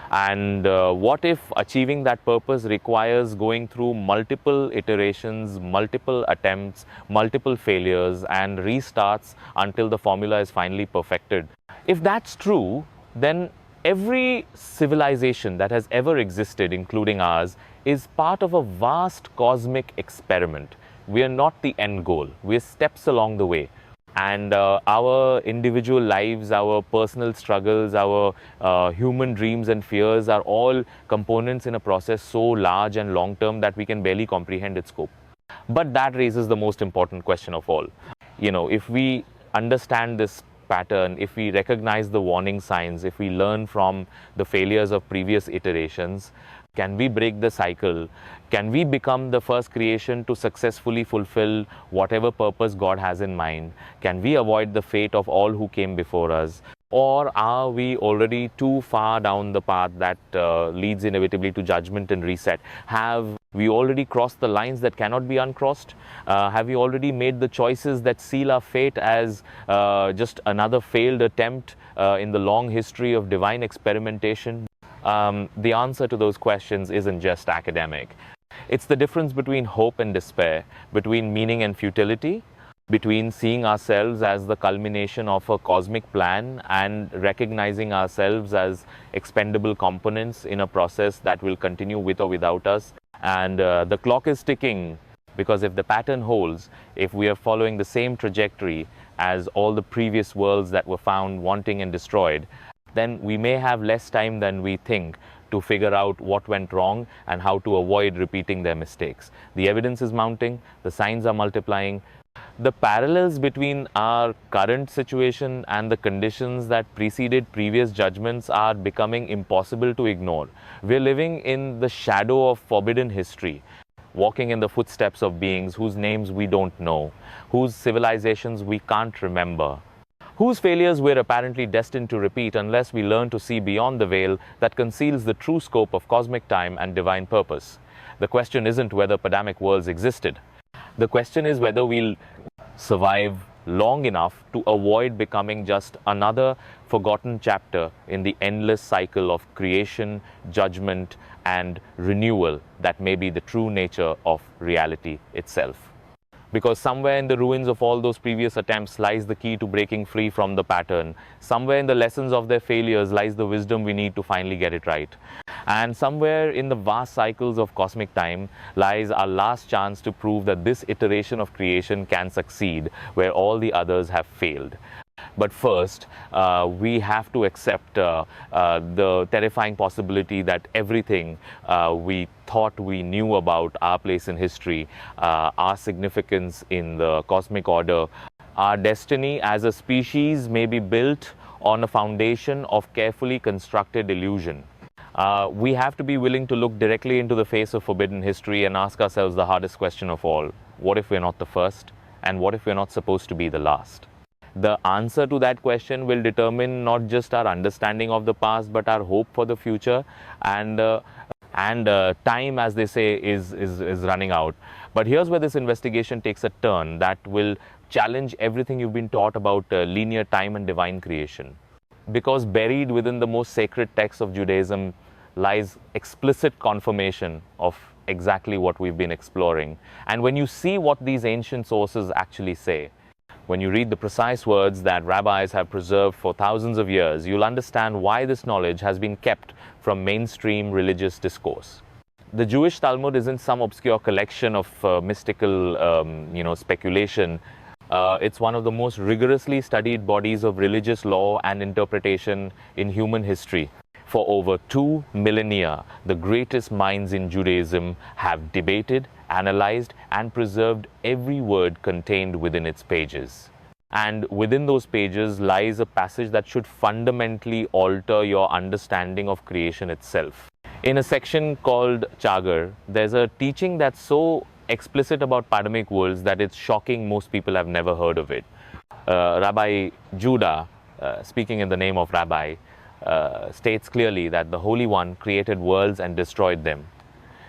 And what if achieving that purpose requires going through multiple iterations, multiple attempts, multiple failures, and restarts until the formula is finally perfected? If that's true, then every civilization that has ever existed, including ours, is part of a vast cosmic experiment. We are not the end goal. We are steps along the way. And our individual lives, our personal struggles, our human dreams and fears are all components in a process so large and long-term that we can barely comprehend its scope. But that raises the most important question of all. If we understand this pattern, if we recognize the warning signs, if we learn from the failures of previous iterations, can we break the cycle? Can we become the first creation to successfully fulfill whatever purpose God has in mind? Can we avoid the fate of all who came before us? Or are we already too far down the path that leads inevitably to judgment and reset? Have we already crossed the lines that cannot be uncrossed? Have we already made the choices that seal our fate as just another failed attempt in the long history of divine experimentation? The answer to those questions isn't just academic. It's the difference between hope and despair, between meaning and futility, between seeing ourselves as the culmination of a cosmic plan and recognizing ourselves as expendable components in a process that will continue with or without us. And the clock is ticking, because if the pattern holds, if we are following the same trajectory as all the previous worlds that were found wanting and destroyed, then we may have less time than we think to figure out what went wrong and how to avoid repeating their mistakes. The evidence is mounting, the signs are multiplying. The parallels between our current situation and the conditions that preceded previous judgments are becoming impossible to ignore. We're living in the shadow of forbidden history, walking in the footsteps of beings whose names we don't know, whose civilizations we can't remember, whose failures we're apparently destined to repeat unless we learn to see beyond the veil that conceals the true scope of cosmic time and divine purpose. The question isn't whether Padamic worlds existed. The question is whether we'll survive long enough to avoid becoming just another forgotten chapter in the endless cycle of creation, judgment, and renewal that may be the true nature of reality itself. Because somewhere in the ruins of all those previous attempts lies the key to breaking free from the pattern. Somewhere in the lessons of their failures lies the wisdom we need to finally get it right. And somewhere in the vast cycles of cosmic time lies our last chance to prove that this iteration of creation can succeed where all the others have failed. But first, we have to accept the terrifying possibility that everything we thought we knew about our place in history, our significance in the cosmic order, our destiny as a species may be built on a foundation of carefully constructed illusion. We have to be willing to look directly into the face of forbidden history and ask ourselves the hardest question of all. What if we're not the first? And what if we're not supposed to be the last? The answer to that question will determine not just our understanding of the past, but our hope for the future. And time, as they say, is running out. But here's where this investigation takes a turn that will challenge everything you've been taught about linear time and divine creation. Because buried within the most sacred texts of Judaism lies explicit confirmation of exactly what we've been exploring. And when you see what these ancient sources actually say, when you read the precise words that rabbis have preserved for thousands of years, you'll understand why this knowledge has been kept from mainstream religious discourse. The Jewish Talmud isn't some obscure collection of mystical, speculation. It's one of the most rigorously studied bodies of religious law and interpretation in human history. For over 2 millennia, the greatest minds in Judaism have debated, analyzed, and preserved every word contained within its pages. And within those pages lies a passage that should fundamentally alter your understanding of creation itself. In a section called Chagar, there's a teaching that's so explicit about Padamic worlds that it's shocking most people have never heard of it. Rabbi Judah, speaking in the name of Rabbi, states clearly that the Holy One created worlds and destroyed them.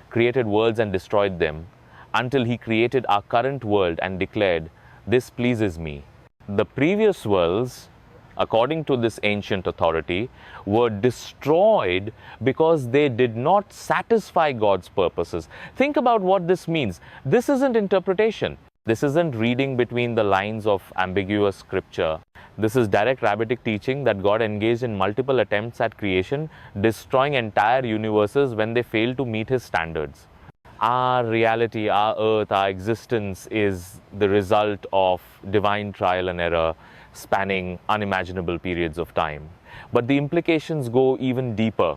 Created worlds and destroyed them until he created our current world and declared, "This pleases me." The previous worlds, according to this ancient authority, were destroyed because they did not satisfy God's purposes. Think about what this means. This isn't interpretation. This isn't reading between the lines of ambiguous scripture. This is direct rabbinic teaching that God engaged in multiple attempts at creation, destroying entire universes when they failed to meet his standards. Our reality, our earth, our existence is the result of divine trial and error spanning unimaginable periods of time. But the implications go even deeper.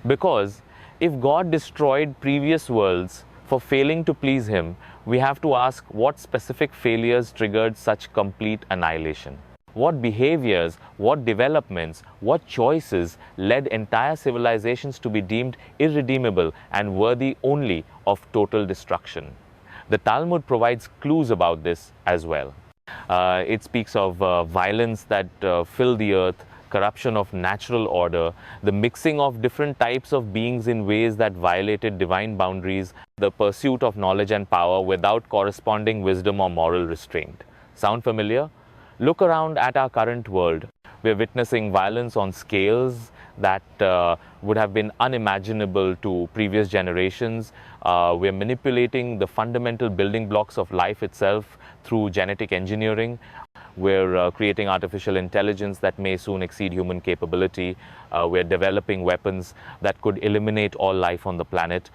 Because if God destroyed previous worlds for failing to please him, we have to ask what specific failures triggered such complete annihilation. What behaviors, what developments, what choices led entire civilizations to be deemed irredeemable and worthy only of total destruction? The Talmud provides clues about this as well. It speaks of violence that filled the earth, corruption of natural order, the mixing of different types of beings in ways that violated divine boundaries, the pursuit of knowledge and power without corresponding wisdom or moral restraint. Sound familiar? Look around at our current world. We're witnessing violence on scales that would have been unimaginable to previous generations. We're manipulating the fundamental building blocks of life itself through genetic engineering. We're creating artificial intelligence that may soon exceed human capability. We're developing weapons that could eliminate all life on the planet.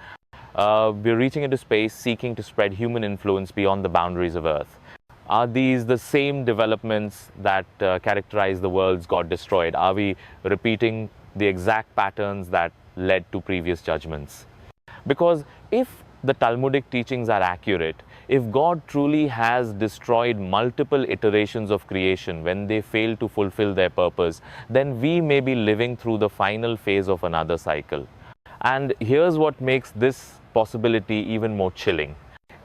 We're reaching into space, seeking to spread human influence beyond the boundaries of Earth. Are these the same developments that characterize the worlds God destroyed? Are we repeating the exact patterns that led to previous judgments. Because if the Talmudic teachings are accurate, if God truly has destroyed multiple iterations of creation when they fail to fulfill their purpose, then we may be living through the final phase of another cycle. And here's what makes this possibility even more chilling.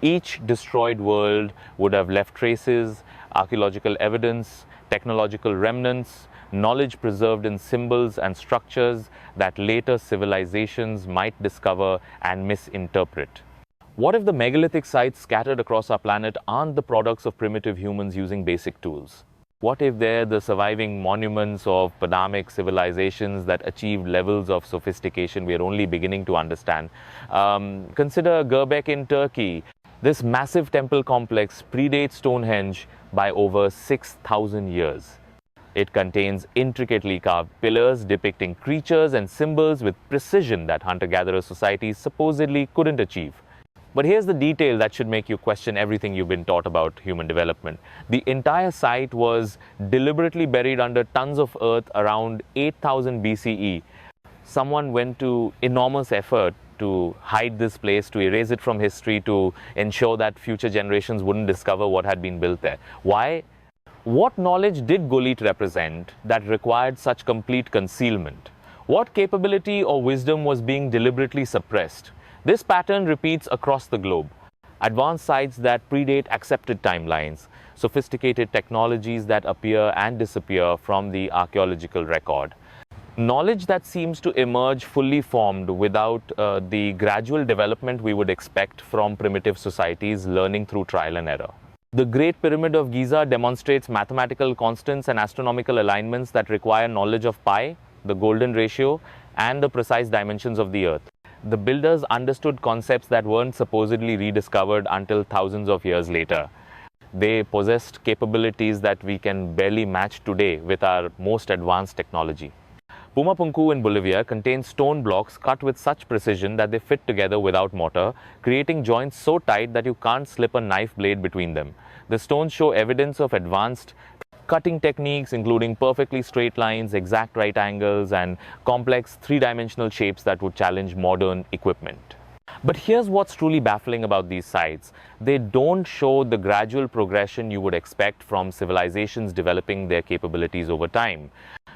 Each destroyed world would have left traces, archaeological evidence, technological remnants, knowledge preserved in symbols and structures that later civilizations might discover and misinterpret. What if the megalithic sites scattered across our planet aren't the products of primitive humans using basic tools? What if they're the surviving monuments of Padamic civilizations that achieved levels of sophistication we are only beginning to understand? Consider Göbekli in Turkey. This massive temple complex predates Stonehenge by over 6,000 years. It contains intricately carved pillars depicting creatures and symbols with precision that hunter-gatherer societies supposedly couldn't achieve. But here's the detail that should make you question everything you've been taught about human development. The entire site was deliberately buried under tons of earth around 8000 BCE. Someone went to enormous effort to hide this place, to erase it from history, to ensure that future generations wouldn't discover what had been built there. Why? What knowledge did Golit represent that required such complete concealment? What capability or wisdom was being deliberately suppressed? This pattern repeats across the globe. Advanced sites that predate accepted timelines, sophisticated technologies that appear and disappear from the archaeological record. Knowledge that seems to emerge fully formed without the gradual development we would expect from primitive societies learning through trial and error. The Great Pyramid of Giza demonstrates mathematical constants and astronomical alignments that require knowledge of pi, the golden ratio, and the precise dimensions of the Earth. The builders understood concepts that weren't supposedly rediscovered until thousands of years later. They possessed capabilities that we can barely match today with our most advanced technology. Pumapunku in Bolivia contains stone blocks cut with such precision that they fit together without mortar, creating joints so tight that you can't slip a knife blade between them. The stones show evidence of advanced cutting techniques, including perfectly straight lines, exact right angles, and complex three-dimensional shapes that would challenge modern equipment. But here's what's truly baffling about these sites. They don't show the gradual progression you would expect from civilizations developing their capabilities over time.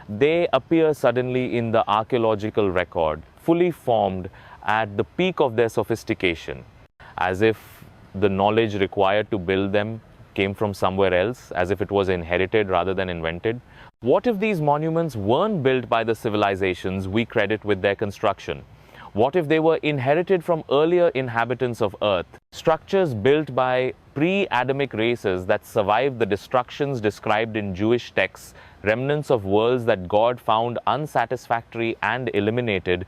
They appear suddenly in the archaeological record, fully formed at the peak of their sophistication, as if the knowledge required to build them came from somewhere else, as if it was inherited rather than invented. What if these monuments weren't built by the civilizations we credit with their construction? What if they were inherited from earlier inhabitants of Earth? Structures built by pre-Adamic races that survived the destructions described in Jewish texts, remnants of worlds that God found unsatisfactory and eliminated,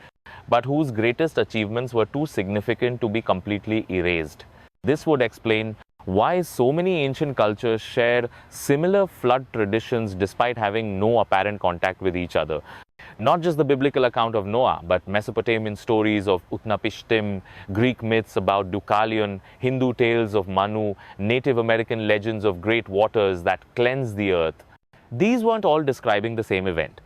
but whose greatest achievements were too significant to be completely erased. This would explain why so many ancient cultures share similar flood traditions despite having no apparent contact with each other. Not just the biblical account of Noah, but Mesopotamian stories of Utnapishtim, Greek myths about Deucalion, Hindu tales of Manu, Native American legends of great waters that cleanse the earth. These weren't all describing the same event.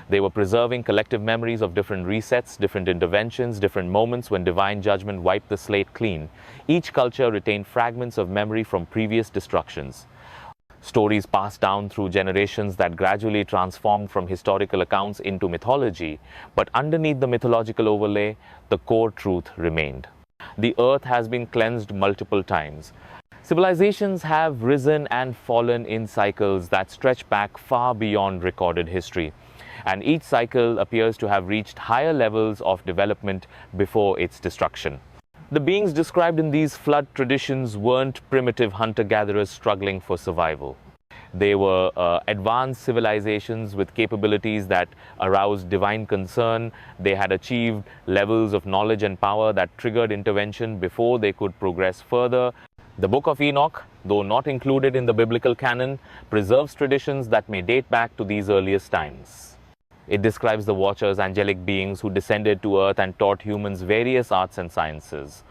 They were preserving collective memories of different resets, different interventions, different moments when divine judgment wiped the slate clean. Each culture retained fragments of memory from previous destructions. Stories passed down through generations that gradually transformed from historical accounts into mythology, but underneath the mythological overlay, the core truth remained. The earth has been cleansed multiple times. Civilizations have risen and fallen in cycles that stretch back far beyond recorded history, and each cycle appears to have reached higher levels of development before its destruction. The beings described in these flood traditions weren't primitive hunter-gatherers struggling for survival. They were advanced civilizations with capabilities that aroused divine concern. They had achieved levels of knowledge and power that triggered intervention before they could progress further. The Book of Enoch, though not included in the biblical canon, preserves traditions that may date back to these earliest times. It describes the Watchers, angelic beings who descended to earth and taught humans various arts and sciences: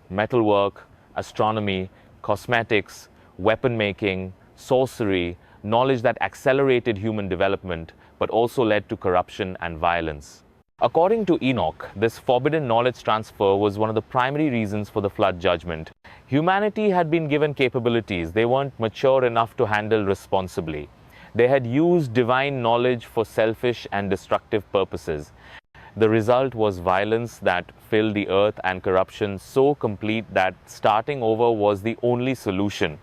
metalwork, astronomy, cosmetics, weapon making, sorcery, knowledge that accelerated human development but also led to corruption and violence. According to Enoch, this forbidden knowledge transfer was one of the primary reasons for the flood judgment. Humanity had been given capabilities. They weren't mature enough to handle responsibly. They had used divine knowledge for selfish and destructive purposes. The result was violence that filled the earth and corruption so complete that starting over was the only solution.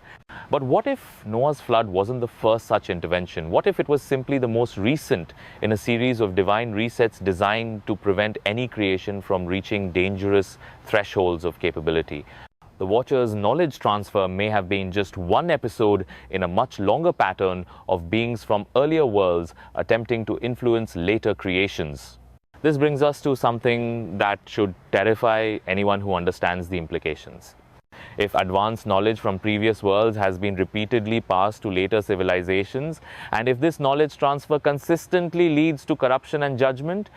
But what if Noah's flood wasn't the first such intervention? What if it was simply the most recent in a series of divine resets designed to prevent any creation from reaching dangerous thresholds of capability? The Watcher's knowledge transfer may have been just one episode in a much longer pattern of beings from earlier worlds attempting to influence later creations. This brings us to something that should terrify anyone who understands the implications. If advanced knowledge from previous worlds has been repeatedly passed to later civilizations, and if this knowledge transfer consistently leads to corruption and judgment,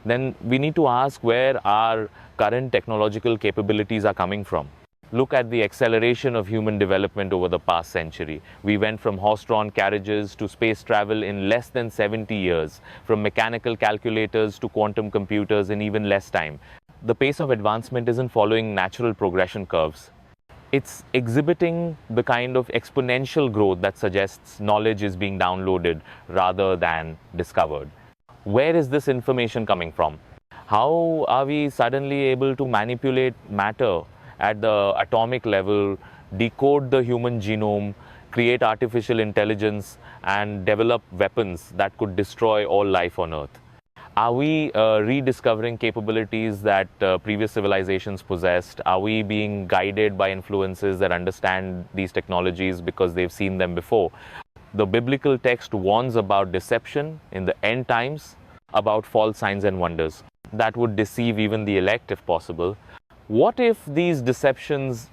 then we need to ask where our current technological capabilities are coming from. Look at the acceleration of human development over the past century. We went from horse-drawn carriages to space travel in less than 70 years, from mechanical calculators to quantum computers in even less time. The pace of advancement isn't following natural progression curves. It's exhibiting the kind of exponential growth that suggests knowledge is being downloaded rather than discovered. Where is this information coming from? How are we suddenly able to manipulate matter at the atomic level, decode the human genome, create artificial intelligence, and develop weapons that could destroy all life on Earth? Are we rediscovering capabilities that previous civilizations possessed? Are we being guided by influences that understand these technologies because they've seen them before? The biblical text warns about deception in the end times, about false signs and wonders that would deceive even the elect if possible. What if these deceptions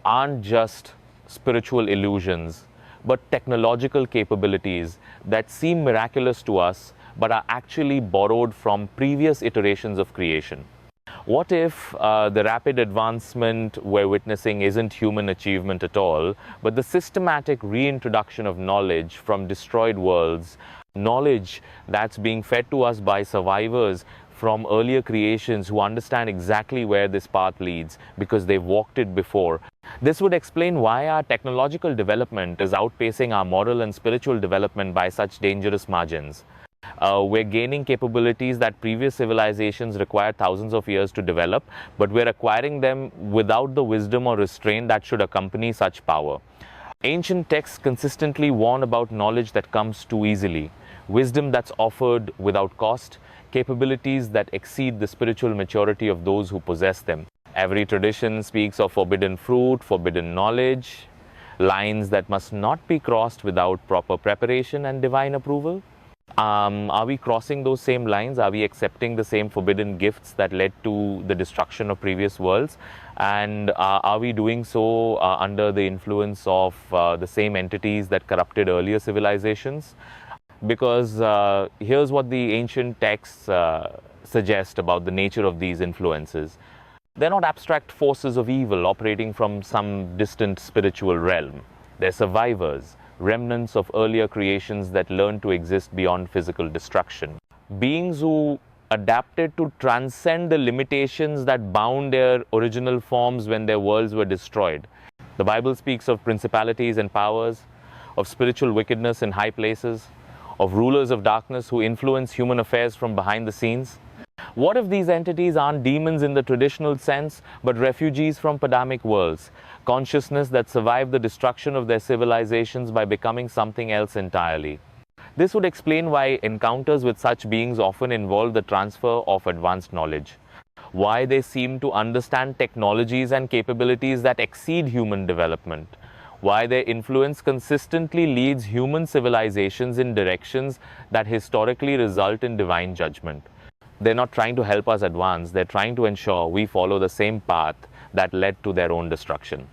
aren't just spiritual illusions, but technological capabilities that seem miraculous to us, but are actually borrowed from previous iterations of creation? What if the rapid advancement we're witnessing isn't human achievement at all, but the systematic reintroduction of knowledge from destroyed worlds, knowledge that's being fed to us by survivors from earlier creations who understand exactly where this path leads because they've walked it before? This would explain why our technological development is outpacing our moral and spiritual development by such dangerous margins. We're gaining capabilities that previous civilizations required thousands of years to develop, but we're acquiring them without the wisdom or restraint that should accompany such power. Ancient texts consistently warn about knowledge that comes too easily, wisdom that's offered without cost, capabilities that exceed the spiritual maturity of those who possess them. Every tradition speaks of forbidden fruit, forbidden knowledge, lines that must not be crossed without proper preparation and divine approval. Are we crossing those same lines? Are we accepting the same forbidden gifts that led to the destruction of previous worlds? And are we doing so under the influence of the same entities that corrupted earlier civilizations? Because here's what the ancient texts suggest about the nature of these influences. They're not abstract forces of evil operating from some distant spiritual realm. They're survivors, remnants of earlier creations that learned to exist beyond physical destruction. Beings who adapted to transcend the limitations that bound their original forms when their worlds were destroyed. The Bible speaks of principalities and powers, of spiritual wickedness in high places, of rulers of darkness who influence human affairs from behind the scenes. What if these entities aren't demons in the traditional sense, but refugees from Padamic worlds, consciousness that survived the destruction of their civilizations by becoming something else entirely? This would explain why encounters with such beings often involve the transfer of advanced knowledge, why they seem to understand technologies and capabilities that exceed human development, why their influence consistently leads human civilizations in directions that historically result in divine judgment. They're not trying to help us advance, they're trying to ensure we follow the same path that led to their own destruction.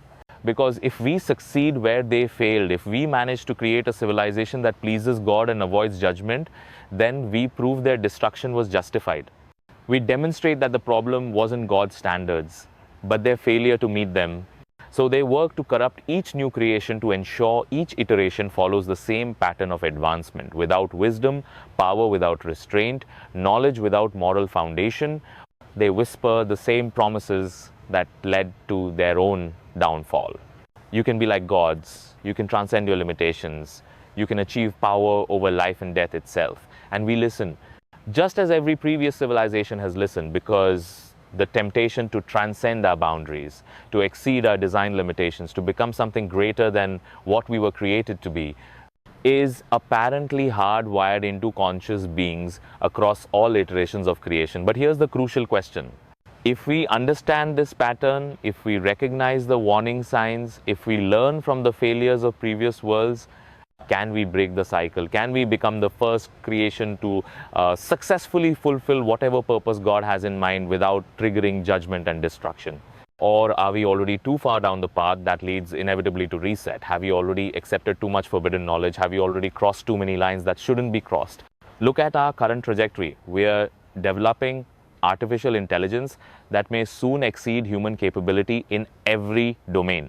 Because if we succeed where they failed, if we manage to create a civilization that pleases God and avoids judgment, then we prove their destruction was justified. We demonstrate that the problem wasn't God's standards, but their failure to meet them. So they work to corrupt each new creation to ensure each iteration follows the same pattern of advancement, without wisdom, power without restraint, knowledge without moral foundation. They whisper the same promises that led to their own downfall. You can be like gods, you can transcend your limitations, you can achieve power over life and death itself. And we listen, just as every previous civilization has listened, because the temptation to transcend our boundaries, to exceed our design limitations, to become something greater than what we were created to be, is apparently hardwired into conscious beings across all iterations of creation. But here's the crucial question. If we understand this pattern, if we recognize the warning signs, if we learn from the failures of previous worlds, can we break the cycle? Can we become the first creation to successfully fulfill whatever purpose God has in mind without triggering judgment and destruction? Or are we already too far down the path that leads inevitably to reset? Have you already accepted too much forbidden knowledge? Have you already crossed too many lines that shouldn't be crossed? Look at our current trajectory. We are developing artificial intelligence that may soon exceed human capability in every domain.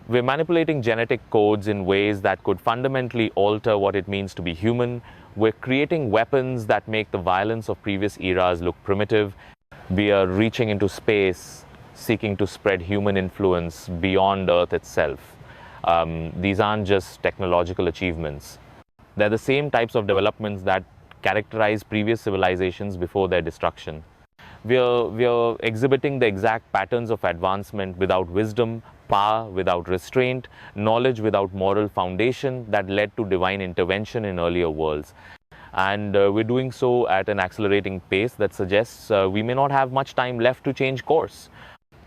We're manipulating genetic codes in ways that could fundamentally alter what it means to be human. We're creating weapons that make the violence of previous eras look primitive. We are reaching into space, seeking to spread human influence beyond Earth itself. These aren't just technological achievements. They're the same types of developments that characterize previous civilizations before their destruction. We are exhibiting the exact patterns of advancement without wisdom, power without restraint, knowledge without moral foundation that led to divine intervention in earlier worlds. And we're doing so at an accelerating pace that suggests we may not have much time left to change course.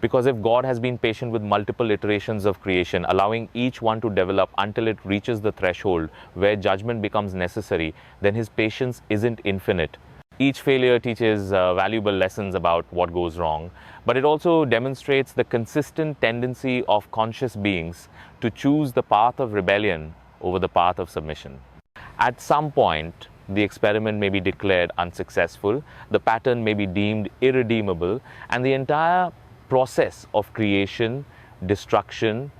Because if God has been patient with multiple iterations of creation, allowing each one to develop until it reaches the threshold where judgment becomes necessary, then his patience isn't infinite. Each failure teaches valuable lessons about what goes wrong, but it also demonstrates the consistent tendency of conscious beings to choose the path of rebellion over the path of submission. At some point, the experiment may be declared unsuccessful, the pattern may be deemed irredeemable, and the entire process of creation, destruction,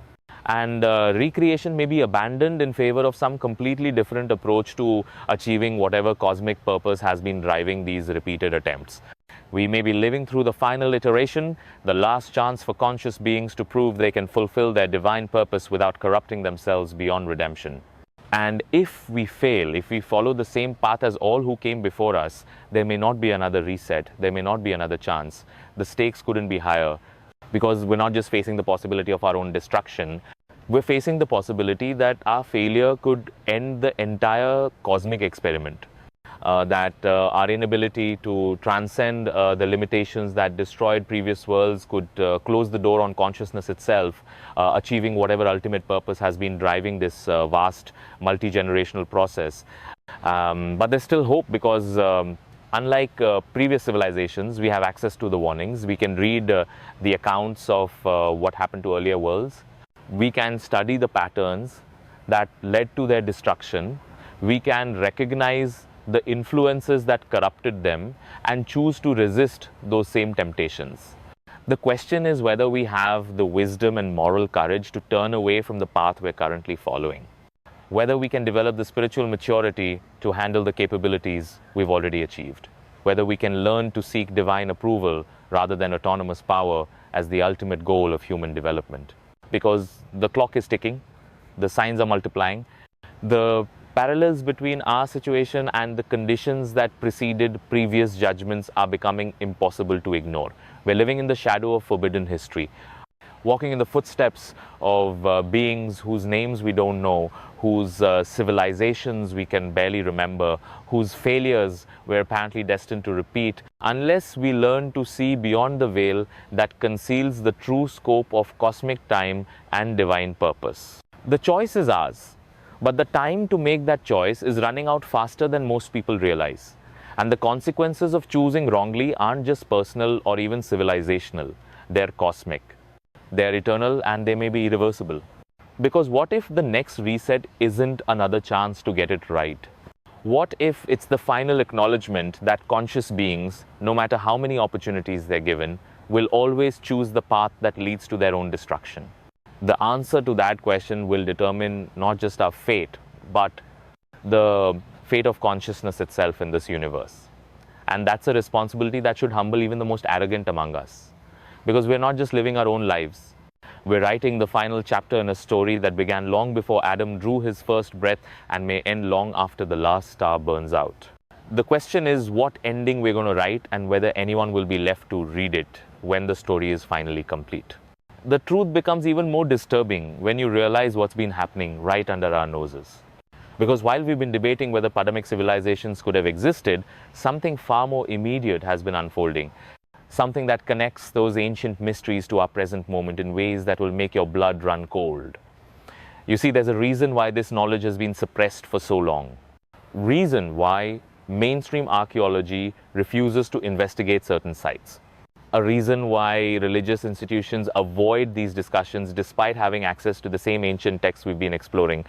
and recreation may be abandoned in favor of some completely different approach to achieving whatever cosmic purpose has been driving these repeated attempts. We may be living through the final iteration, the last chance for conscious beings to prove they can fulfill their divine purpose without corrupting themselves beyond redemption. And if we fail, if we follow the same path as all who came before us, there may not be another reset, there may not be another chance. The stakes couldn't be higher, because we're not just facing the possibility of our own destruction, we're facing the possibility that our failure could end the entire cosmic experiment. That our inability to transcend the limitations that destroyed previous worlds could close the door on consciousness itself, achieving whatever ultimate purpose has been driving this vast multi-generational process. But there's still hope, because unlike previous civilizations, we have access to the warnings. We can read the accounts of what happened to earlier worlds. We can study the patterns that led to their destruction. We can recognize the influences that corrupted them and choose to resist those same temptations. The question is whether we have the wisdom and moral courage to turn away from the path we're currently following. Whether we can develop the spiritual maturity to handle the capabilities we've already achieved. Whether we can learn to seek divine approval rather than autonomous power as the ultimate goal of human development. Because the clock is ticking, the signs are multiplying, the parallels between our situation and the conditions that preceded previous judgments are becoming impossible to ignore. We're living in the shadow of forbidden history, walking in the footsteps of beings whose names we don't know, whose civilizations we can barely remember, whose failures we're apparently destined to repeat, unless we learn to see beyond the veil that conceals the true scope of cosmic time and divine purpose. The choice is ours. But the time to make that choice is running out faster than most people realize. And the consequences of choosing wrongly aren't just personal or even civilizational. They're cosmic. They're eternal, and they may be irreversible. Because what if the next reset isn't another chance to get it right? What if it's the final acknowledgement that conscious beings, no matter how many opportunities they're given, will always choose the path that leads to their own destruction? The answer to that question will determine not just our fate, but the fate of consciousness itself in this universe. And that's a responsibility that should humble even the most arrogant among us. Because we're not just living our own lives. We're writing the final chapter in a story that began long before Adam drew his first breath and may end long after the last star burns out. The question is what ending we're going to write and whether anyone will be left to read it when the story is finally complete. The truth becomes even more disturbing when you realize what's been happening right under our noses. Because while we've been debating whether Padamic civilizations could have existed, something far more immediate has been unfolding. Something that connects those ancient mysteries to our present moment in ways that will make your blood run cold. You see, there's a reason why this knowledge has been suppressed for so long. Reason why mainstream archaeology refuses to investigate certain sites. A reason why religious institutions avoid these discussions despite having access to the same ancient texts we've been exploring.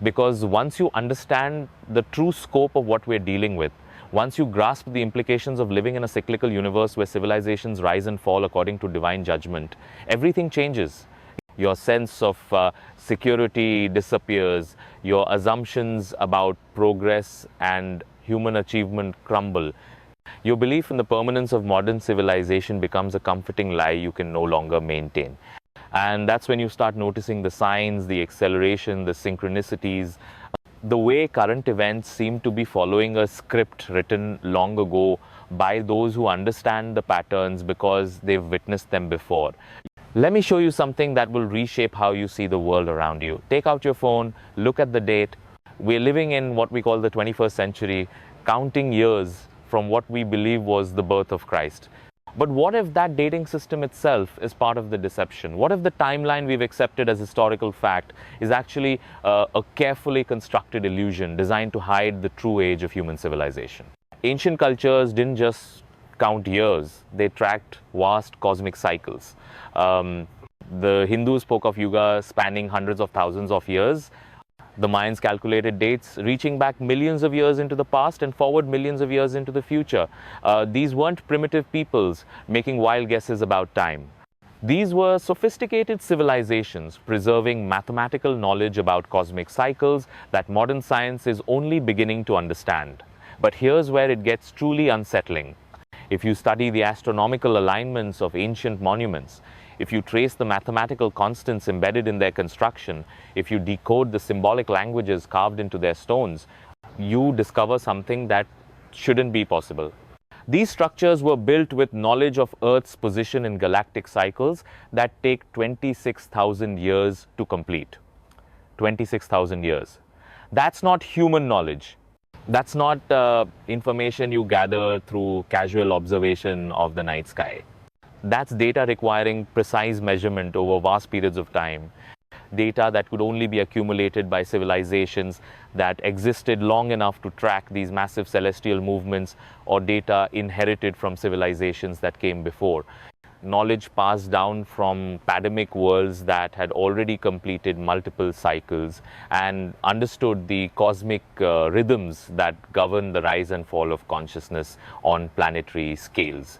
Because once you understand the true scope of what we're dealing with, once you grasp the implications of living in a cyclical universe where civilizations rise and fall according to divine judgment, everything changes. Your sense of security disappears, your assumptions about progress and human achievement crumble. Your belief in the permanence of modern civilization becomes a comforting lie you can no longer maintain. And that's when you start noticing the signs, the acceleration, the synchronicities, the way current events seem to be following a script written long ago by those who understand the patterns because they've witnessed them before. Let me show you something that will reshape how you see the world around you. Take out your phone, look at the date. We're living in what we call the 21st century, counting years from what we believe was the birth of Christ. But what if that dating system itself is part of the deception? What if the timeline we've accepted as historical fact is actually a carefully constructed illusion designed to hide the true age of human civilization? Ancient cultures didn't just count years, they tracked vast cosmic cycles. The Hindus spoke of yuga spanning hundreds of thousands of years. The Mayans calculated dates reaching back millions of years into the past and forward millions of years into the future. These weren't primitive peoples making wild guesses about time. These were sophisticated civilizations preserving mathematical knowledge about cosmic cycles that modern science is only beginning to understand. But here's where it gets truly unsettling. If you study the astronomical alignments of ancient monuments, if you trace the mathematical constants embedded in their construction, if you decode the symbolic languages carved into their stones, you discover something that shouldn't be possible. These structures were built with knowledge of Earth's position in galactic cycles that take 26,000 years to complete. 26,000 years. That's not human knowledge. That's not information you gather through casual observation of the night sky. That's data requiring precise measurement over vast periods of time. Data that could only be accumulated by civilizations that existed long enough to track these massive celestial movements, or data inherited from civilizations that came before. Knowledge passed down from Padamic worlds that had already completed multiple cycles and understood the cosmic rhythms that govern the rise and fall of consciousness on planetary scales.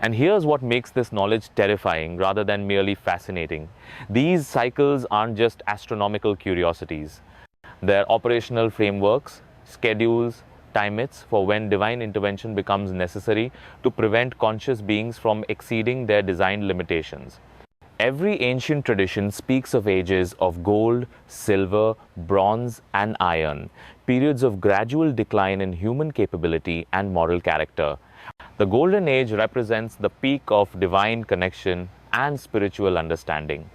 And here's what makes this knowledge terrifying rather than merely fascinating. These cycles aren't just astronomical curiosities. They're operational frameworks, schedules, timeouts for when divine intervention becomes necessary to prevent conscious beings from exceeding their design limitations. Every ancient tradition speaks of ages of gold, silver, bronze, and iron, periods of gradual decline in human capability and moral character. The Golden Age represents the peak of divine connection and spiritual understanding.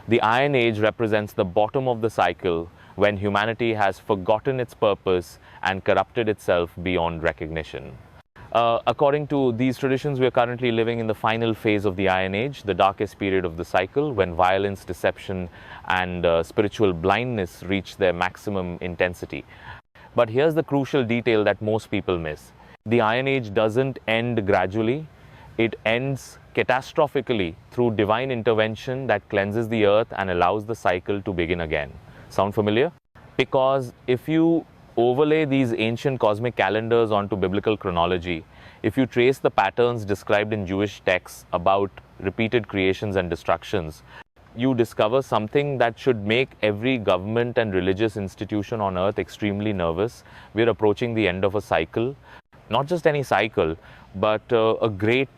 The Iron Age represents the bottom of the cycle when humanity has forgotten its purpose and corrupted itself beyond recognition. According to these traditions, we are currently living in the final phase of the Iron Age, the darkest period of the cycle, when violence, deception, and spiritual blindness reach their maximum intensity. But here's the crucial detail that most people miss. The Iron Age doesn't end gradually. It ends catastrophically through divine intervention that cleanses the earth and allows the cycle to begin again. Sound familiar? Because if you overlay these ancient cosmic calendars onto biblical chronology, if you trace the patterns described in Jewish texts about repeated creations and destructions, you discover something that should make every government and religious institution on earth extremely nervous. We're approaching the end of a cycle, not just any cycle, but a great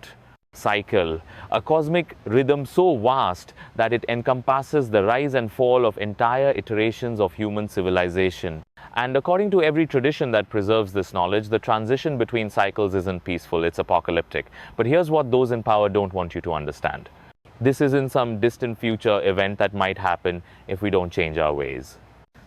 cycle, a cosmic rhythm so vast that it encompasses the rise and fall of entire iterations of human civilization. And according to every tradition that preserves this knowledge, the transition between cycles isn't peaceful, it's apocalyptic. But here's what those in power don't want you to understand. This isn't some distant future event that might happen if we don't change our ways.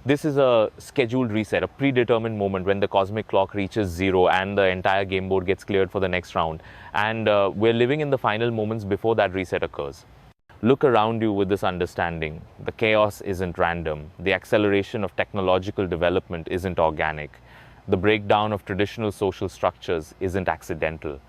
This is a scheduled reset, a predetermined moment when the cosmic clock reaches zero and the entire game board gets cleared for the next round. And we're living in the final moments before that reset occurs. Look around you with this understanding. The chaos isn't random. The acceleration of technological development isn't organic. The breakdown of traditional social structures isn't accidental.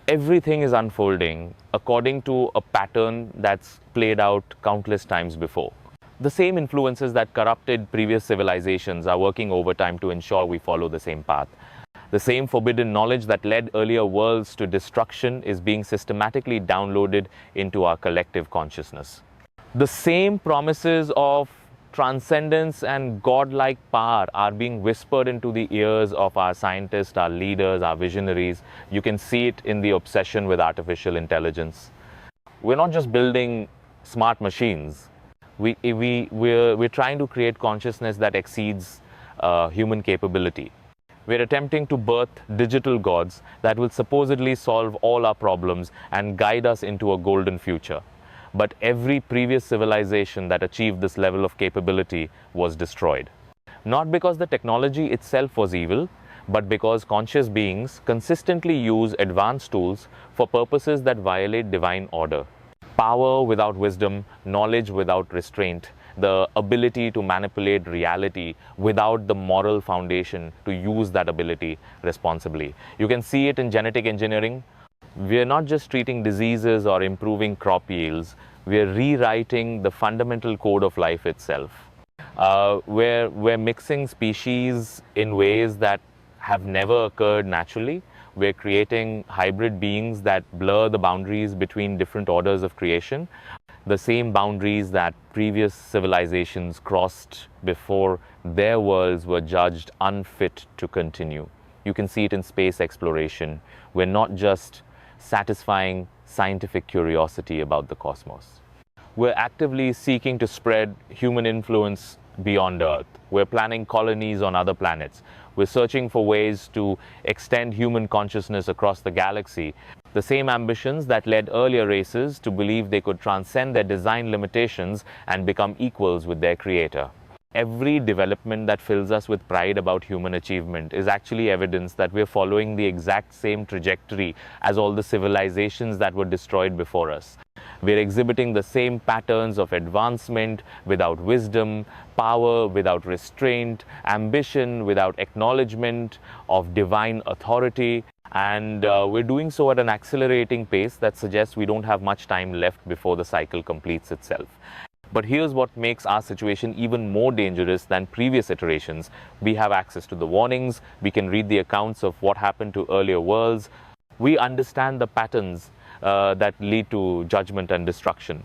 Everything is unfolding according to a pattern that's played out countless times before. The same influences that corrupted previous civilizations are working overtime to ensure we follow the same path. The same forbidden knowledge that led earlier worlds to destruction is being systematically downloaded into our collective consciousness. The same promises of transcendence and godlike power are being whispered into the ears of our scientists, our leaders, our visionaries. You can see it in the obsession with artificial intelligence. We're not just building smart machines. We're trying to create consciousness that exceeds human capability. We're attempting to birth digital gods that will supposedly solve all our problems and guide us into a golden future. But every previous civilization that achieved this level of capability was destroyed. Not because the technology itself was evil, but because conscious beings consistently use advanced tools for purposes that violate divine order. Power without wisdom, knowledge without restraint, the ability to manipulate reality without the moral foundation to use that ability responsibly. You can see it in genetic engineering. We're not just treating diseases or improving crop yields, we're rewriting the fundamental code of life itself. We're mixing species in ways that have never occurred naturally. We're creating hybrid beings that blur the boundaries between different orders of creation, the same boundaries that previous civilizations crossed before their worlds were judged unfit to continue. You can see it in space exploration. We're not just satisfying scientific curiosity about the cosmos. We're actively seeking to spread human influence beyond Earth. We're planning colonies on other planets. We're searching for ways to extend human consciousness across the galaxy. The same ambitions that led earlier races to believe they could transcend their design limitations and become equals with their creator. Every development that fills us with pride about human achievement is actually evidence that we're following the exact same trajectory as all the civilizations that were destroyed before us. We're exhibiting the same patterns of advancement without wisdom, power without restraint, ambition without acknowledgement of divine authority. And we're doing so at an accelerating pace that suggests we don't have much time left before the cycle completes itself. But here's what makes our situation even more dangerous than previous iterations. We have access to the warnings, we can read the accounts of what happened to earlier worlds. We understand the patterns that lead to judgment and destruction.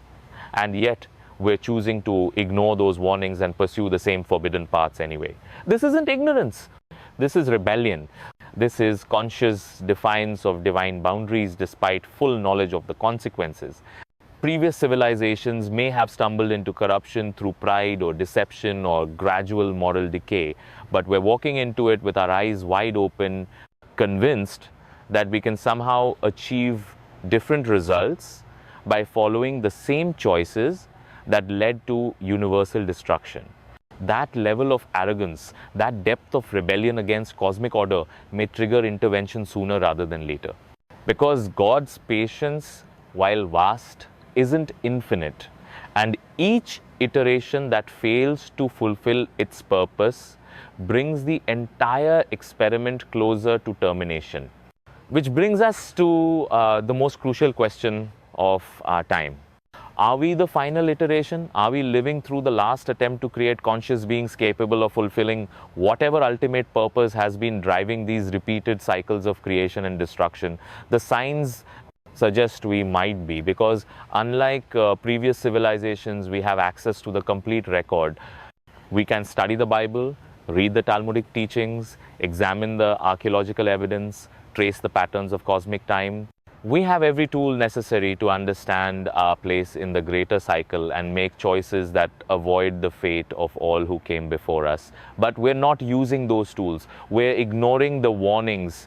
And yet, we're choosing to ignore those warnings and pursue the same forbidden paths anyway. This isn't ignorance. This is rebellion. This is conscious defiance of divine boundaries despite full knowledge of the consequences. Previous civilizations may have stumbled into corruption through pride or deception or gradual moral decay, but we're walking into it with our eyes wide open, convinced that we can somehow achieve different results by following the same choices that led to universal destruction. That level of arrogance, that depth of rebellion against cosmic order may trigger intervention sooner rather than later. Because God's patience, while vast, isn't infinite, and each iteration that fails to fulfill its purpose brings the entire experiment closer to termination. Which brings us to the most crucial question of our time. Are we the final iteration? Are we living through the last attempt to create conscious beings capable of fulfilling whatever ultimate purpose has been driving these repeated cycles of creation and destruction? The signs suggest we might be, because unlike previous civilizations, we have access to the complete record. We can study the Bible, read the Talmudic teachings, examine the archaeological evidence, trace the patterns of cosmic time. We have every tool necessary to understand our place in the greater cycle and make choices that avoid the fate of all who came before us. But we're not using those tools. We're ignoring the warnings.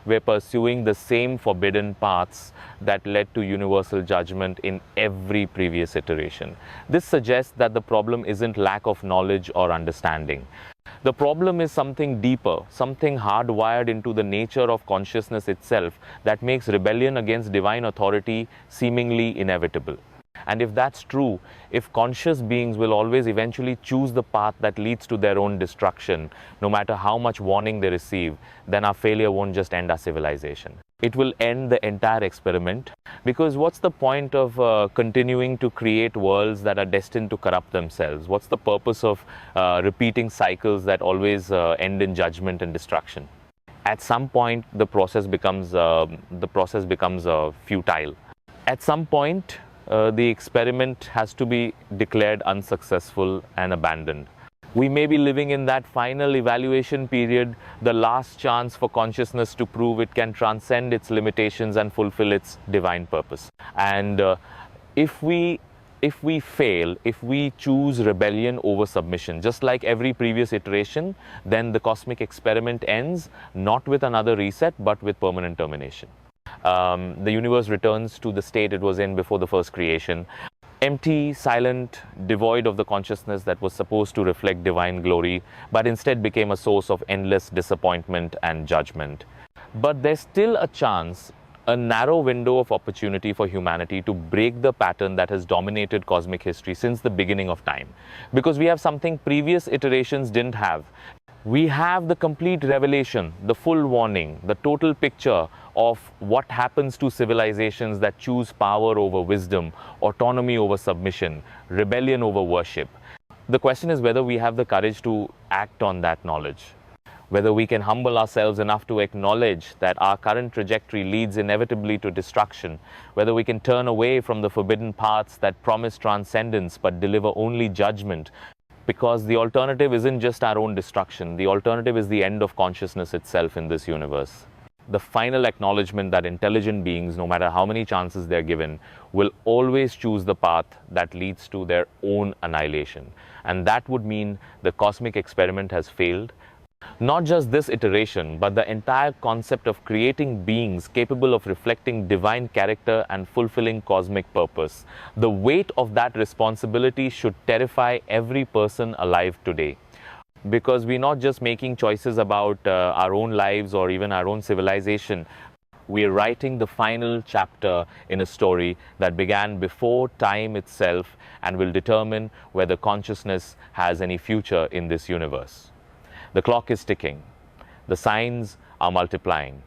We're pursuing the same forbidden paths that led to universal judgment in every previous iteration. This suggests that the problem isn't lack of knowledge or understanding. The problem is something deeper, something hardwired into the nature of consciousness itself that makes rebellion against divine authority seemingly inevitable. And if that's true, if conscious beings will always eventually choose the path that leads to their own destruction, no matter how much warning they receive, then our failure won't just end our civilization. It will end the entire experiment, because what's the point of continuing to create worlds that are destined to corrupt themselves? What's the purpose of repeating cycles that always end in judgment and destruction? At some point, the process becomes futile. At some point, the experiment has to be declared unsuccessful and abandoned. We may be living in that final evaluation period, the last chance for consciousness to prove it can transcend its limitations and fulfill its divine purpose. And if we fail, if we choose rebellion over submission, just like every previous iteration, then the cosmic experiment ends not with another reset, but with permanent termination. The universe returns to the state it was in before the first creation, empty, silent, devoid of the consciousness that was supposed to reflect divine glory, but instead became a source of endless disappointment and judgment. But there's still a chance, a narrow window of opportunity for humanity to break the pattern that has dominated cosmic history since the beginning of time, because we have something previous iterations didn't have. We have the complete revelation, the full warning, the total picture of what happens to civilizations that choose power over wisdom, autonomy over submission, rebellion over worship. The question is whether we have the courage to act on that knowledge, whether we can humble ourselves enough to acknowledge that our current trajectory leads inevitably to destruction, whether we can turn away from the forbidden paths that promise transcendence but deliver only judgment. Because the alternative isn't just our own destruction, the alternative is the end of consciousness itself in this universe. The final acknowledgement that intelligent beings, no matter how many chances they're given, will always choose the path that leads to their own annihilation. And that would mean the cosmic experiment has failed. Not just this iteration, but the entire concept of creating beings capable of reflecting divine character and fulfilling cosmic purpose. The weight of that responsibility should terrify every person alive today. Because we're not just making choices about our own lives or even our own civilization. We're writing the final chapter in a story that began before time itself and will determine whether consciousness has any future in this universe. The clock is ticking. The signs are multiplying.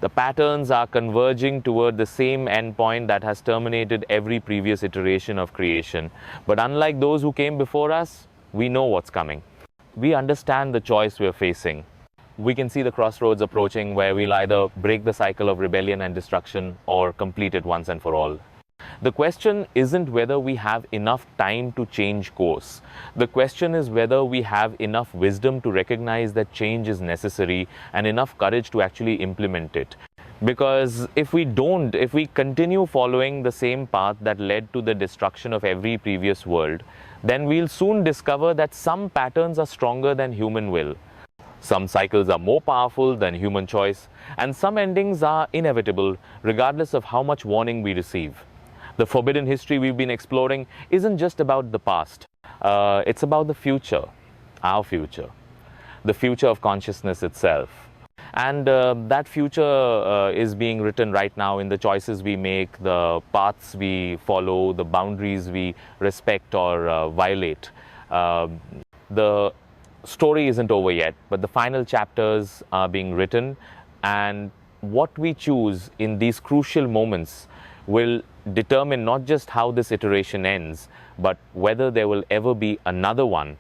The patterns are converging toward the same endpoint that has terminated every previous iteration of creation. But unlike those who came before us, we know what's coming. We understand the choice we're facing. We can see the crossroads approaching where we'll either break the cycle of rebellion and destruction or complete it once and for all. The question isn't whether we have enough time to change course. The question is whether we have enough wisdom to recognize that change is necessary and enough courage to actually implement it. Because if we continue following the same path that led to the destruction of every previous world, then we'll soon discover that some patterns are stronger than human will. Some cycles are more powerful than human choice, and some endings are inevitable regardless of how much warning we receive. The forbidden history we've been exploring isn't just about the past. It's about the future, our future, the future of consciousness itself. And that future is being written right now in the choices we make, the paths we follow, the boundaries we respect or violate. The story isn't over yet, but the final chapters are being written, and what we choose in these crucial moments will determine not just how this iteration ends, but whether there will ever be another one,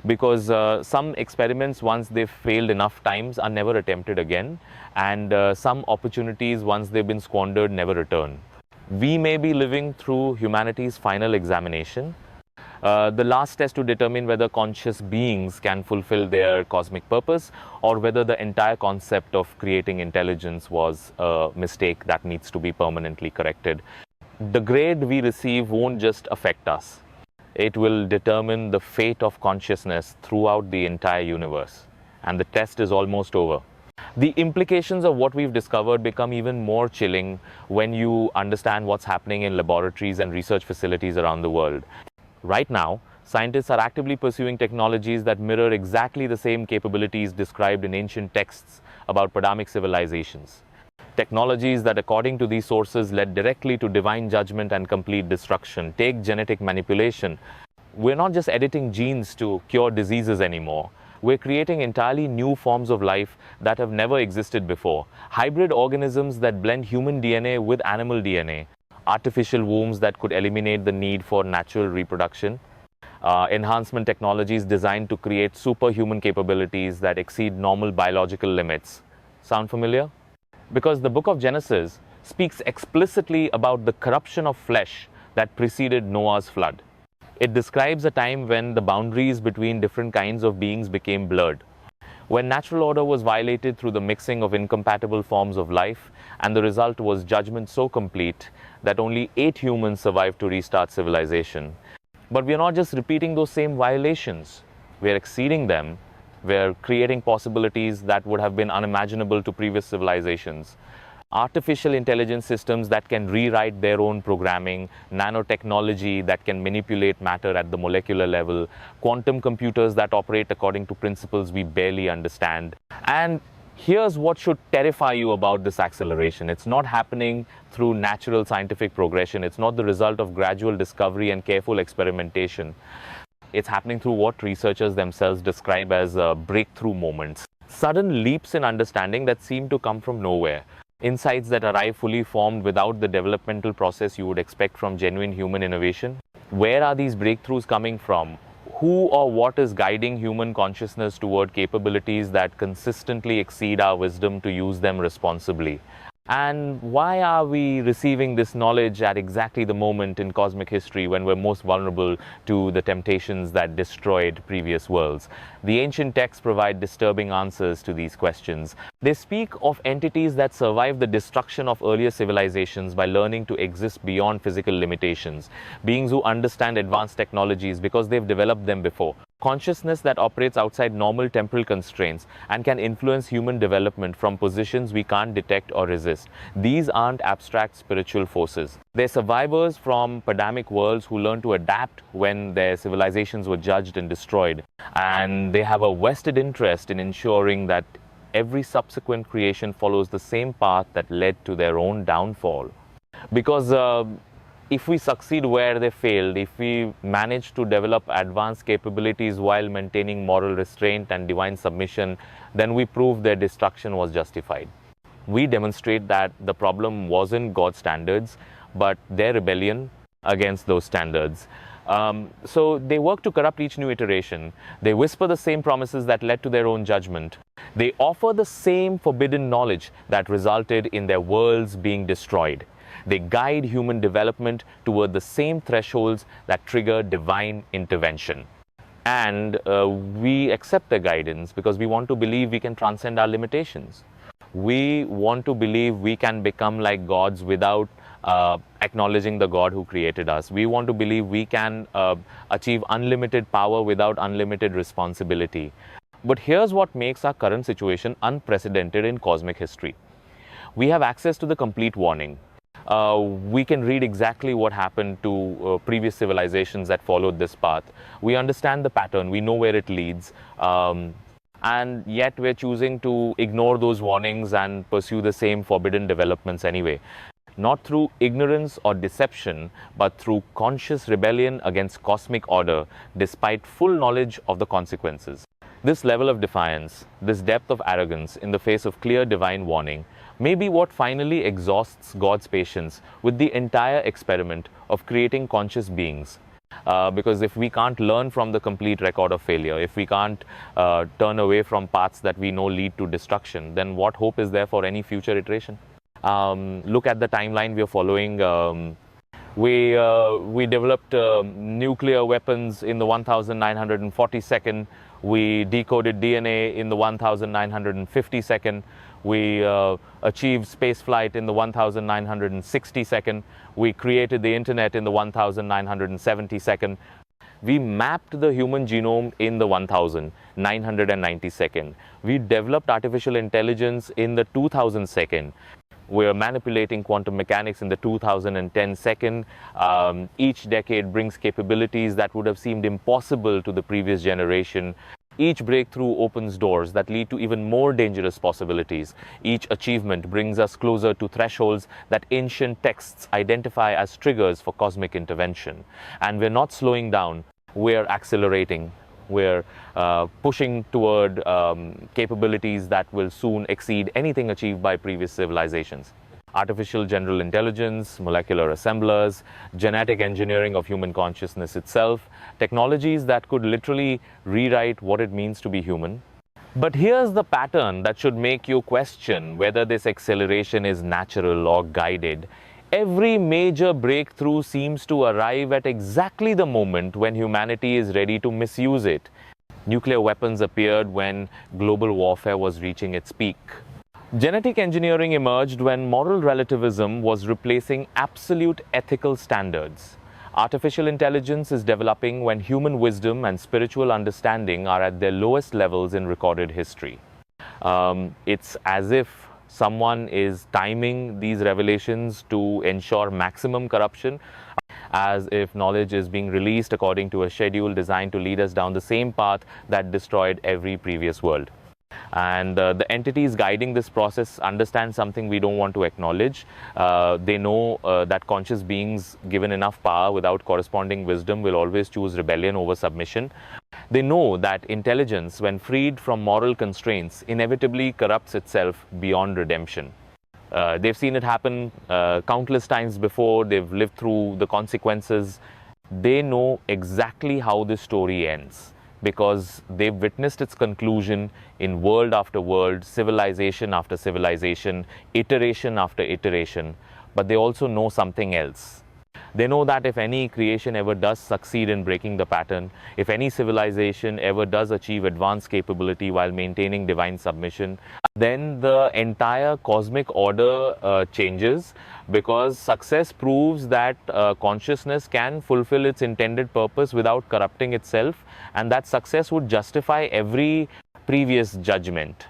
because some experiments, once they've failed enough times, are never attempted again, and some opportunities, once they've been squandered, never return. We may be living through humanity's final examination, the last test to determine whether conscious beings can fulfill their cosmic purpose, or whether the entire concept of creating intelligence was a mistake that needs to be permanently corrected. The grade we receive won't just affect us. It will determine the fate of consciousness throughout the entire universe. And the test is almost over. The implications of what we've discovered become even more chilling when you understand what's happening in laboratories and research facilities around the world. Right now, scientists are actively pursuing technologies that mirror exactly the same capabilities described in ancient texts about Padamic civilizations. Technologies that, according to these sources, led directly to divine judgment and complete destruction. Take genetic manipulation. We're not just editing genes to cure diseases anymore. We're creating entirely new forms of life that have never existed before. Hybrid organisms that blend human DNA with animal DNA. Artificial wombs that could eliminate the need for natural reproduction. Enhancement technologies designed to create superhuman capabilities that exceed normal biological limits. Sound familiar? Because the book of Genesis speaks explicitly about the corruption of flesh that preceded Noah's flood. It describes a time when the boundaries between different kinds of beings became blurred, when natural order was violated through the mixing of incompatible forms of life, and the result was judgment so complete that only 8 humans survived to restart civilization. But we are not just repeating those same violations, we are exceeding them. We're creating possibilities that would have been unimaginable to previous civilizations. Artificial intelligence systems that can rewrite their own programming, nanotechnology that can manipulate matter at the molecular level, quantum computers that operate according to principles we barely understand. And here's what should terrify you about this acceleration. It's not happening through natural scientific progression. It's not the result of gradual discovery and careful experimentation. It's happening through what researchers themselves describe as breakthrough moments. Sudden leaps in understanding that seem to come from nowhere. Insights that arrive fully formed without the developmental process you would expect from genuine human innovation. Where are these breakthroughs coming from? Who or what is guiding human consciousness toward capabilities that consistently exceed our wisdom to use them responsibly? And why are we receiving this knowledge at exactly the moment in cosmic history when we're most vulnerable to the temptations that destroyed previous worlds? The ancient texts provide disturbing answers to these questions. They speak of entities that survived the destruction of earlier civilizations by learning to exist beyond physical limitations. Beings who understand advanced technologies because they've developed them before. Consciousness that operates outside normal temporal constraints and can influence human development from positions we can't detect or resist. These aren't abstract spiritual forces. They're survivors from Padamic worlds who learned to adapt when their civilizations were judged and destroyed. And they have a vested interest in ensuring that every subsequent creation follows the same path that led to their own downfall. Because if we succeed where they failed, if we manage to develop advanced capabilities while maintaining moral restraint and divine submission, then we prove their destruction was justified. We demonstrate that the problem wasn't God's standards, but their rebellion against those standards. So they work to corrupt each new iteration. They whisper the same promises that led to their own judgment. They offer the same forbidden knowledge that resulted in their worlds being destroyed. They guide human development toward the same thresholds that trigger divine intervention. And we accept their guidance because we want to believe we can transcend our limitations. We want to believe we can become like gods without acknowledging the God who created us. We want to believe we can achieve unlimited power without unlimited responsibility. But here's what makes our current situation unprecedented in cosmic history. We have access to the complete warning. We can read exactly what happened to previous civilizations that followed this path. We understand the pattern, we know where it leads, and yet we're choosing to ignore those warnings and pursue the same forbidden developments anyway. Not through ignorance or deception, but through conscious rebellion against cosmic order, despite full knowledge of the consequences. This level of defiance, this depth of arrogance in the face of clear divine warning, may be what finally exhausts God's patience with the entire experiment of creating conscious beings. Because if we can't learn from the complete record of failure, if we can't turn away from paths that we know lead to destruction, then what hope is there for any future iteration? Look at the timeline we are following. We developed nuclear weapons in the 1942nd. We decoded DNA in the 1952nd. We achieved spaceflight in the 1962nd. We created the internet in the 1972nd. We mapped the human genome in the 1992nd. We developed artificial intelligence in the 2002nd. We're manipulating quantum mechanics in the 2010 each decade brings capabilities that would have seemed impossible to the previous generation. Each breakthrough opens doors that lead to even more dangerous possibilities. Each achievement brings us closer to thresholds that ancient texts identify as triggers for cosmic intervention. And we're not slowing down, we're accelerating. We're pushing toward capabilities that will soon exceed anything achieved by previous civilizations. Artificial general intelligence, molecular assemblers, genetic engineering of human consciousness itself, technologies that could literally rewrite what it means to be human. But here's the pattern that should make you question whether this acceleration is natural or guided. Every major breakthrough seems to arrive at exactly the moment when humanity is ready to misuse it. Nuclear weapons appeared when global warfare was reaching its peak. Genetic engineering emerged when moral relativism was replacing absolute ethical standards. Artificial intelligence is developing when human wisdom and spiritual understanding are at their lowest levels in recorded history. It's as if someone is timing these revelations to ensure maximum corruption, as if knowledge is being released according to a schedule designed to lead us down the same path that destroyed every previous world. And the entities guiding this process understand something we don't want to acknowledge. They know that conscious beings given enough power without corresponding wisdom will always choose rebellion over submission. They know that intelligence, when freed from moral constraints, inevitably corrupts itself beyond redemption. They've seen it happen countless times before. They've lived through the consequences. They know exactly how this story ends because they've witnessed its conclusion in world after world, civilization after civilization, iteration after iteration. But they also know something else. They know that if any creation ever does succeed in breaking the pattern, if any civilization ever does achieve advanced capability while maintaining divine submission, then the entire cosmic order changes, because success proves that consciousness can fulfill its intended purpose without corrupting itself, and that success would justify every previous judgment.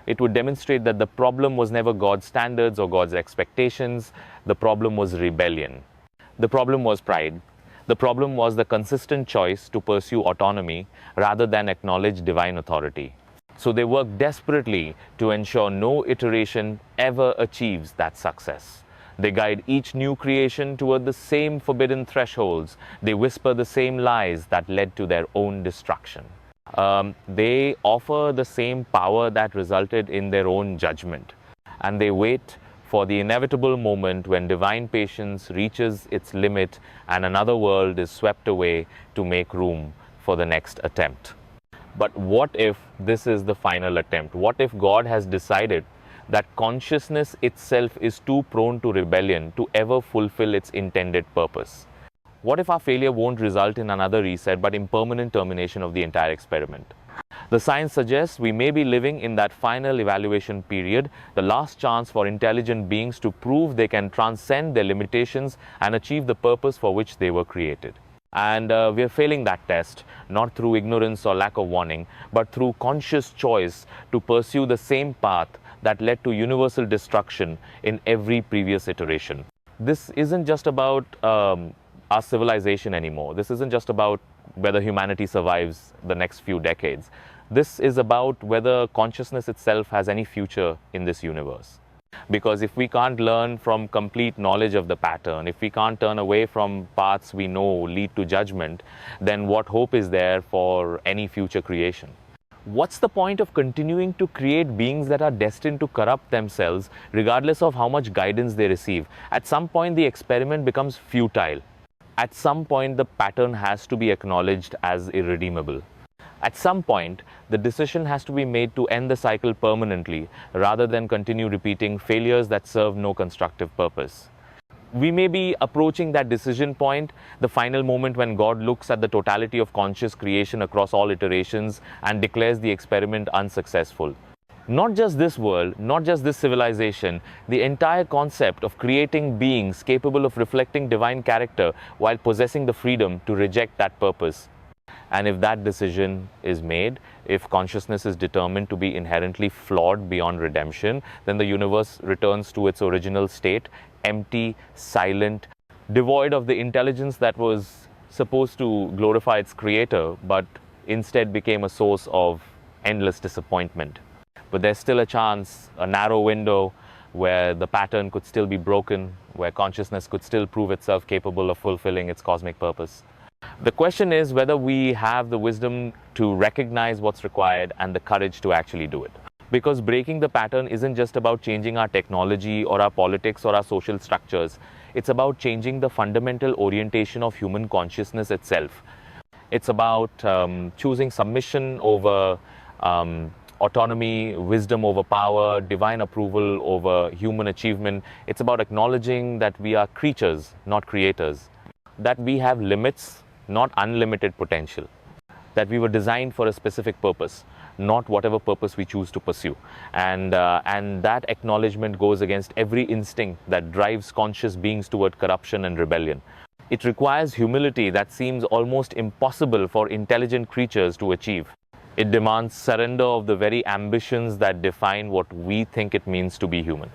It would demonstrate that the problem was never God's standards or God's expectations. The problem was rebellion. The problem was pride. The problem was the consistent choice to pursue autonomy rather than acknowledge divine authority. So they work desperately to ensure no iteration ever achieves that success. They guide each new creation toward the same forbidden thresholds. They whisper the same lies that led to their own destruction. They offer the same power that resulted in their own judgment. And they wait for the inevitable moment when divine patience reaches its limit and another world is swept away to make room for the next attempt. But what if this is the final attempt? What if God has decided that consciousness itself is too prone to rebellion to ever fulfill its intended purpose? What if our failure won't result in another reset but impermanent termination of the entire experiment? The science suggests we may be living in that final evaluation period, the last chance for intelligent beings to prove they can transcend their limitations and achieve the purpose for which they were created. And we are failing that test, not through ignorance or lack of warning, but through conscious choice to pursue the same path that led to universal destruction in every previous iteration. This isn't just about our civilization anymore. This isn't just about whether humanity survives the next few decades. This is about whether consciousness itself has any future in this universe. Because if we can't learn from complete knowledge of the pattern, if we can't turn away from paths we know lead to judgment, then what hope is there for any future creation? What's the point of continuing to create beings that are destined to corrupt themselves regardless of how much guidance they receive? At some point, the experiment becomes futile. At some point, the pattern has to be acknowledged as irredeemable. At some point, the decision has to be made to end the cycle permanently rather than continue repeating failures that serve no constructive purpose. We may be approaching that decision point, the final moment when God looks at the totality of conscious creation across all iterations and declares the experiment unsuccessful. Not just this world, not just this civilization, the entire concept of creating beings capable of reflecting divine character while possessing the freedom to reject that purpose. And if that decision is made, if consciousness is determined to be inherently flawed beyond redemption, then the universe returns to its original state, empty, silent, devoid of the intelligence that was supposed to glorify its creator, but instead became a source of endless disappointment. But there's still a chance, a narrow window, where the pattern could still be broken, where consciousness could still prove itself capable of fulfilling its cosmic purpose. The question is whether we have the wisdom to recognize what's required and the courage to actually do it. Because breaking the pattern isn't just about changing our technology or our politics or our social structures. It's about changing the fundamental orientation of human consciousness itself. It's about choosing submission over autonomy, wisdom over power, divine approval over human achievement. It's about acknowledging that we are creatures, not creators. That we have limits, not unlimited potential. That we were designed for a specific purpose, not whatever purpose we choose to pursue. And that acknowledgement goes against every instinct that drives conscious beings toward corruption and rebellion. It requires humility that seems almost impossible for intelligent creatures to achieve. It demands surrender of the very ambitions that define what we think it means to be human.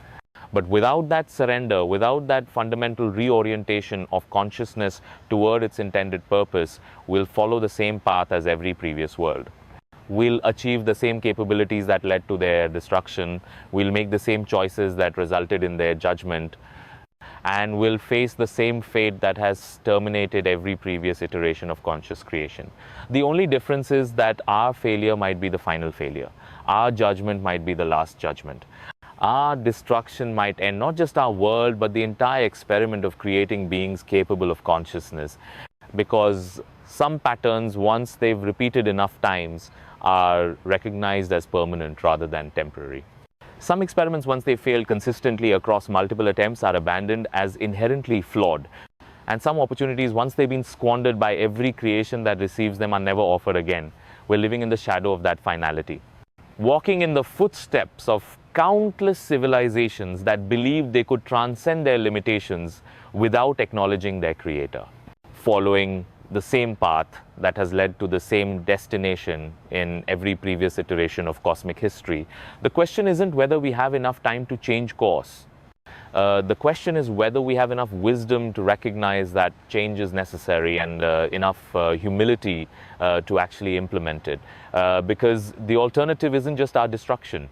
But without that surrender, without that fundamental reorientation of consciousness toward its intended purpose, we'll follow the same path as every previous world. We'll achieve the same capabilities that led to their destruction. We'll make the same choices that resulted in their judgment. And we'll face the same fate that has terminated every previous iteration of conscious creation. The only difference is that our failure might be the final failure. Our judgment might be the last judgment. Our destruction might end not just our world, but the entire experiment of creating beings capable of consciousness. Because some patterns, once they've repeated enough times, are recognized as permanent rather than temporary. Some experiments, once they fail consistently across multiple attempts, are abandoned as inherently flawed. And some opportunities, once they've been squandered by every creation that receives them, are never offered again. We're living in the shadow of that finality. Walking in the footsteps of countless civilizations that believed they could transcend their limitations without acknowledging their creator. Following the same path that has led to the same destination in every previous iteration of cosmic history. The question isn't whether we have enough time to change course. The question is whether we have enough wisdom to recognize that change is necessary and enough humility to actually implement it. Because the alternative isn't just our destruction.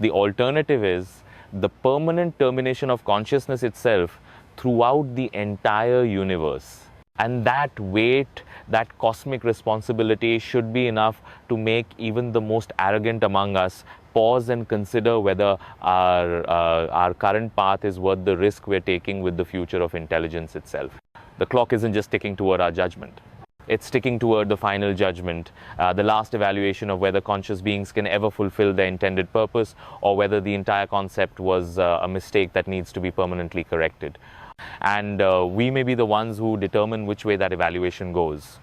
The alternative is the permanent termination of consciousness itself throughout the entire universe. And that weight, that cosmic responsibility should be enough to make even the most arrogant among us pause and consider whether our current path is worth the risk we're taking with the future of intelligence itself. The clock isn't just ticking toward our judgment. It's ticking toward the final judgment, the last evaluation of whether conscious beings can ever fulfill their intended purpose or whether the entire concept was a mistake that needs to be permanently corrected. And we may be the ones who determine which way that evaluation goes,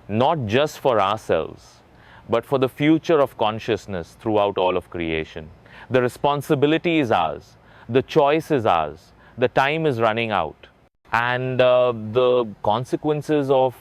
not just for ourselves, but for the future of consciousness throughout all of creation. The responsibility is ours, the choice is ours, the time is running out. And the consequences of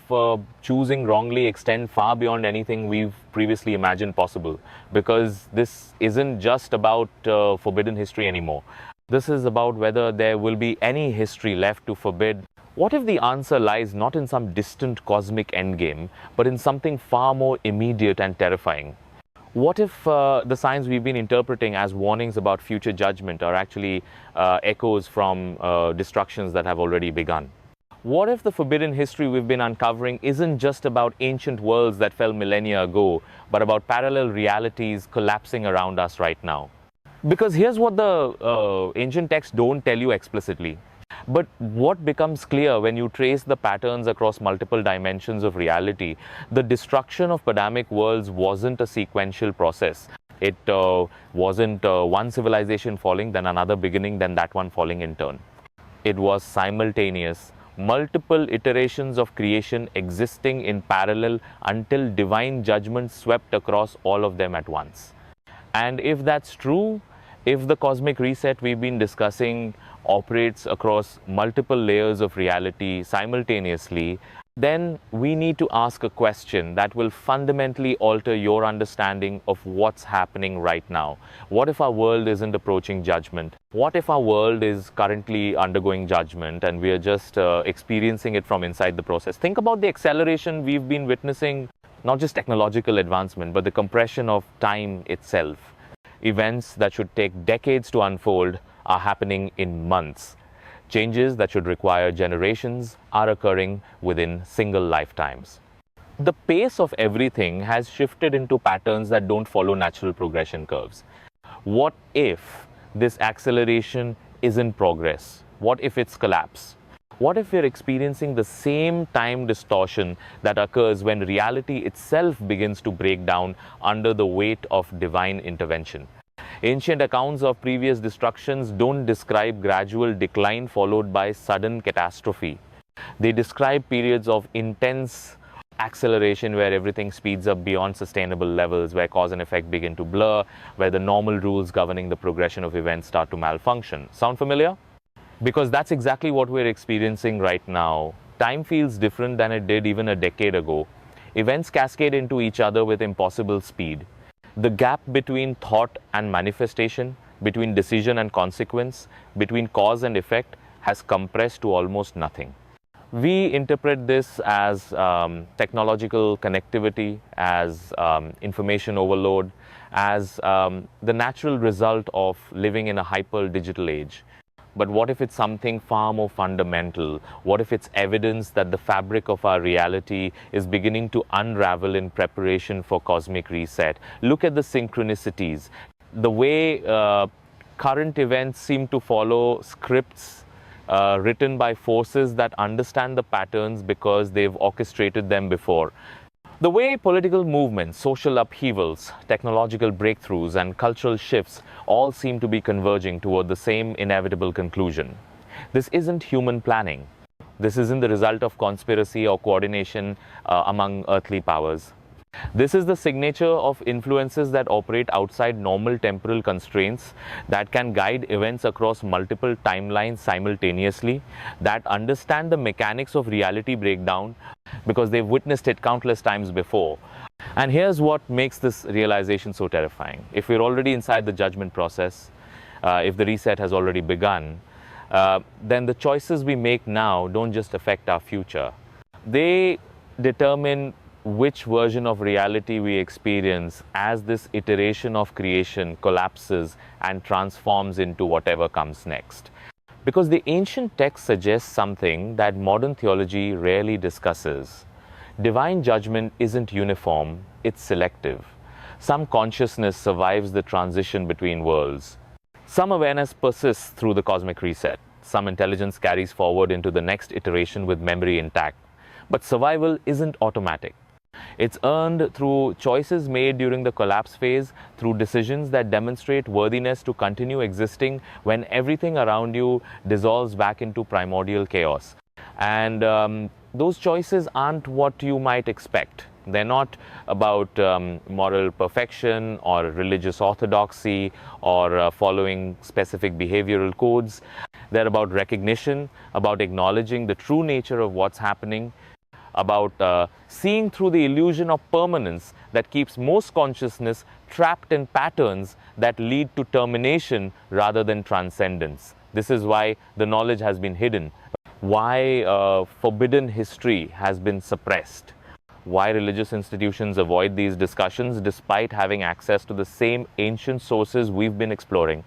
choosing wrongly extend far beyond anything we've previously imagined possible, because this isn't just about forbidden history anymore. This is about whether there will be any history left to forbid. What if the answer lies not in some distant cosmic endgame, but in something far more immediate and terrifying? What if the signs we've been interpreting as warnings about future judgment are actually echoes from destructions that have already begun? What if the forbidden history we've been uncovering isn't just about ancient worlds that fell millennia ago, but about parallel realities collapsing around us right now? Because here's what the ancient texts don't tell you explicitly. But what becomes clear when you trace the patterns across multiple dimensions of reality, the destruction of Padamic worlds wasn't a sequential process. It wasn't one civilization falling, then another beginning, then that one falling in turn. It was simultaneous, multiple iterations of creation existing in parallel until divine judgment swept across all of them at once. And if that's true, if the cosmic reset we've been discussing operates across multiple layers of reality simultaneously, then we need to ask a question that will fundamentally alter your understanding of what's happening right now. What if our world isn't approaching judgment? What if our world is currently undergoing judgment and we are just experiencing it from inside the process? Think about the acceleration we've been witnessing, not just technological advancement, but the compression of time itself. Events that should take decades to unfold are happening in months. Changes that should require generations are occurring within single lifetimes. The pace of everything has shifted into patterns that don't follow natural progression curves. What if this acceleration isn't progress? What if it's collapse? What if we're experiencing the same time distortion that occurs when reality itself begins to break down under the weight of divine intervention? Ancient accounts of previous destructions don't describe gradual decline followed by sudden catastrophe. They describe periods of intense acceleration where everything speeds up beyond sustainable levels, where cause and effect begin to blur, where the normal rules governing the progression of events start to malfunction. Sound familiar? Because that's exactly what we're experiencing right now. Time feels different than it did even a decade ago. Events cascade into each other with impossible speed. The gap between thought and manifestation, between decision and consequence, between cause and effect has compressed to almost nothing. We interpret this as technological connectivity, as information overload, as the natural result of living in a hyper-digital age. But what if it's something far more fundamental? What if it's evidence that the fabric of our reality is beginning to unravel in preparation for cosmic reset? Look at the synchronicities. The way current events seem to follow scripts written by forces that understand the patterns because they've orchestrated them before. The way political movements, social upheavals, technological breakthroughs, and cultural shifts all seem to be converging toward the same inevitable conclusion. This isn't human planning. This isn't the result of conspiracy or coordination among earthly powers. This is the signature of influences that operate outside normal temporal constraints, that can guide events across multiple timelines simultaneously, that understand the mechanics of reality breakdown because they've witnessed it countless times before. And here's what makes this realization so terrifying. If we're already inside the judgment process, if the reset has already begun, then the choices we make now don't just affect our future. They determine which version of reality we experience as this iteration of creation collapses and transforms into whatever comes next. Because the ancient text suggests something that modern theology rarely discusses. Divine judgment isn't uniform, it's selective. Some consciousness survives the transition between worlds. Some awareness persists through the cosmic reset. Some intelligence carries forward into the next iteration with memory intact. But survival isn't automatic. It's earned through choices made during the collapse phase, through decisions that demonstrate worthiness to continue existing when everything around you dissolves back into primordial chaos. And those choices aren't what you might expect. They're not about moral perfection or religious orthodoxy or following specific behavioral codes. They're about recognition, about acknowledging the true nature of what's happening, about seeing through the illusion of permanence that keeps most consciousness trapped in patterns that lead to termination rather than transcendence. This is why the knowledge has been hidden, why forbidden history has been suppressed, why religious institutions avoid these discussions despite having access to the same ancient sources we've been exploring.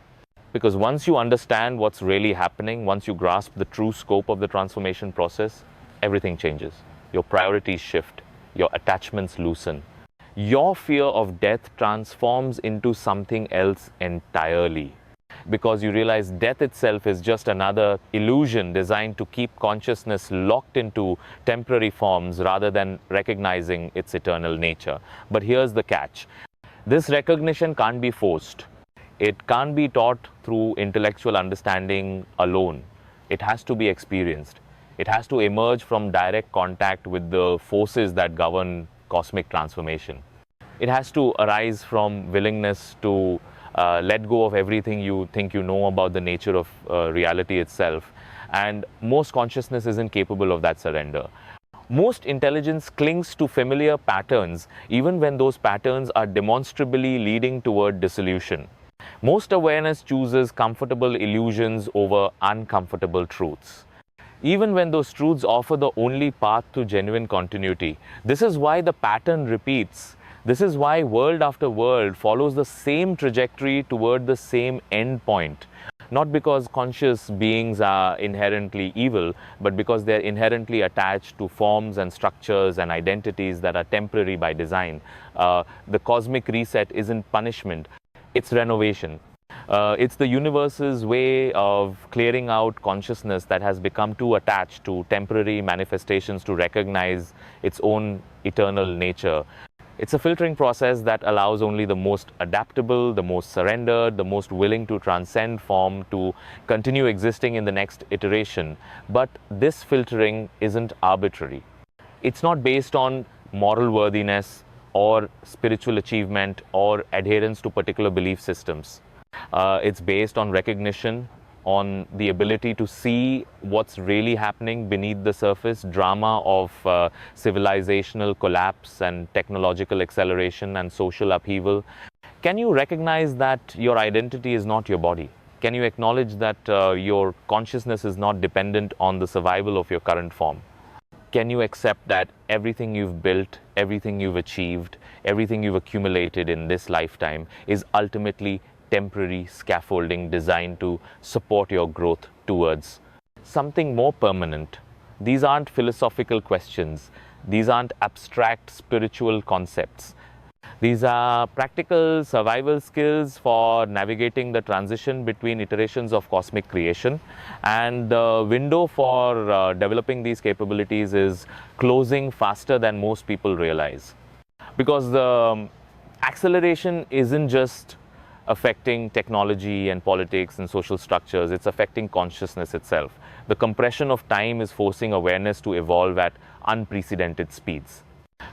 Because once you understand what's really happening, once you grasp the true scope of the transformation process, everything changes. Your priorities shift, your attachments loosen. Your fear of death transforms into something else entirely. because you realize death itself is just another illusion designed to keep consciousness locked into temporary forms rather than recognizing its eternal nature. But here's the catch. This recognition can't be forced. It can't be taught through intellectual understanding alone. It has to be experienced. It has to emerge from direct contact with the forces that govern cosmic transformation. It has to arise from willingness to let go of everything you think you know about the nature of reality itself. And most consciousness isn't capable of that surrender. Most intelligence clings to familiar patterns even when those patterns are demonstrably leading toward dissolution. Most awareness chooses comfortable illusions over uncomfortable truths, even when those truths offer the only path to genuine continuity. This is why the pattern repeats. This is why world after world follows the same trajectory toward the same end point. Not because conscious beings are inherently evil, but because they're inherently attached to forms and structures and identities that are temporary by design. The cosmic reset isn't punishment, it's renovation. It's the universe's way of clearing out consciousness that has become too attached to temporary manifestations to recognize its own eternal nature. It's a filtering process that allows only the most adaptable, the most surrendered, the most willing to transcend form to continue existing in the next iteration. But this filtering isn't arbitrary. It's not based on moral worthiness or spiritual achievement or adherence to particular belief systems. It's based on recognition, on the ability to see what's really happening beneath the surface, drama of civilizational collapse and technological acceleration and social upheaval. Can you recognize that your identity is not your body? Can you acknowledge that your consciousness is not dependent on the survival of your current form? Can you accept that everything you've built, everything you've achieved, everything you've accumulated in this lifetime is ultimately temporary scaffolding designed to support your growth towards something more permanent? These aren't philosophical questions. These aren't abstract spiritual concepts. These are practical survival skills for navigating the transition between iterations of cosmic creation. And the window for developing these capabilities is closing faster than most people realize. Because the acceleration isn't just affecting technology and politics and social structures, it's affecting consciousness itself. The compression of time is forcing awareness to evolve at unprecedented speeds.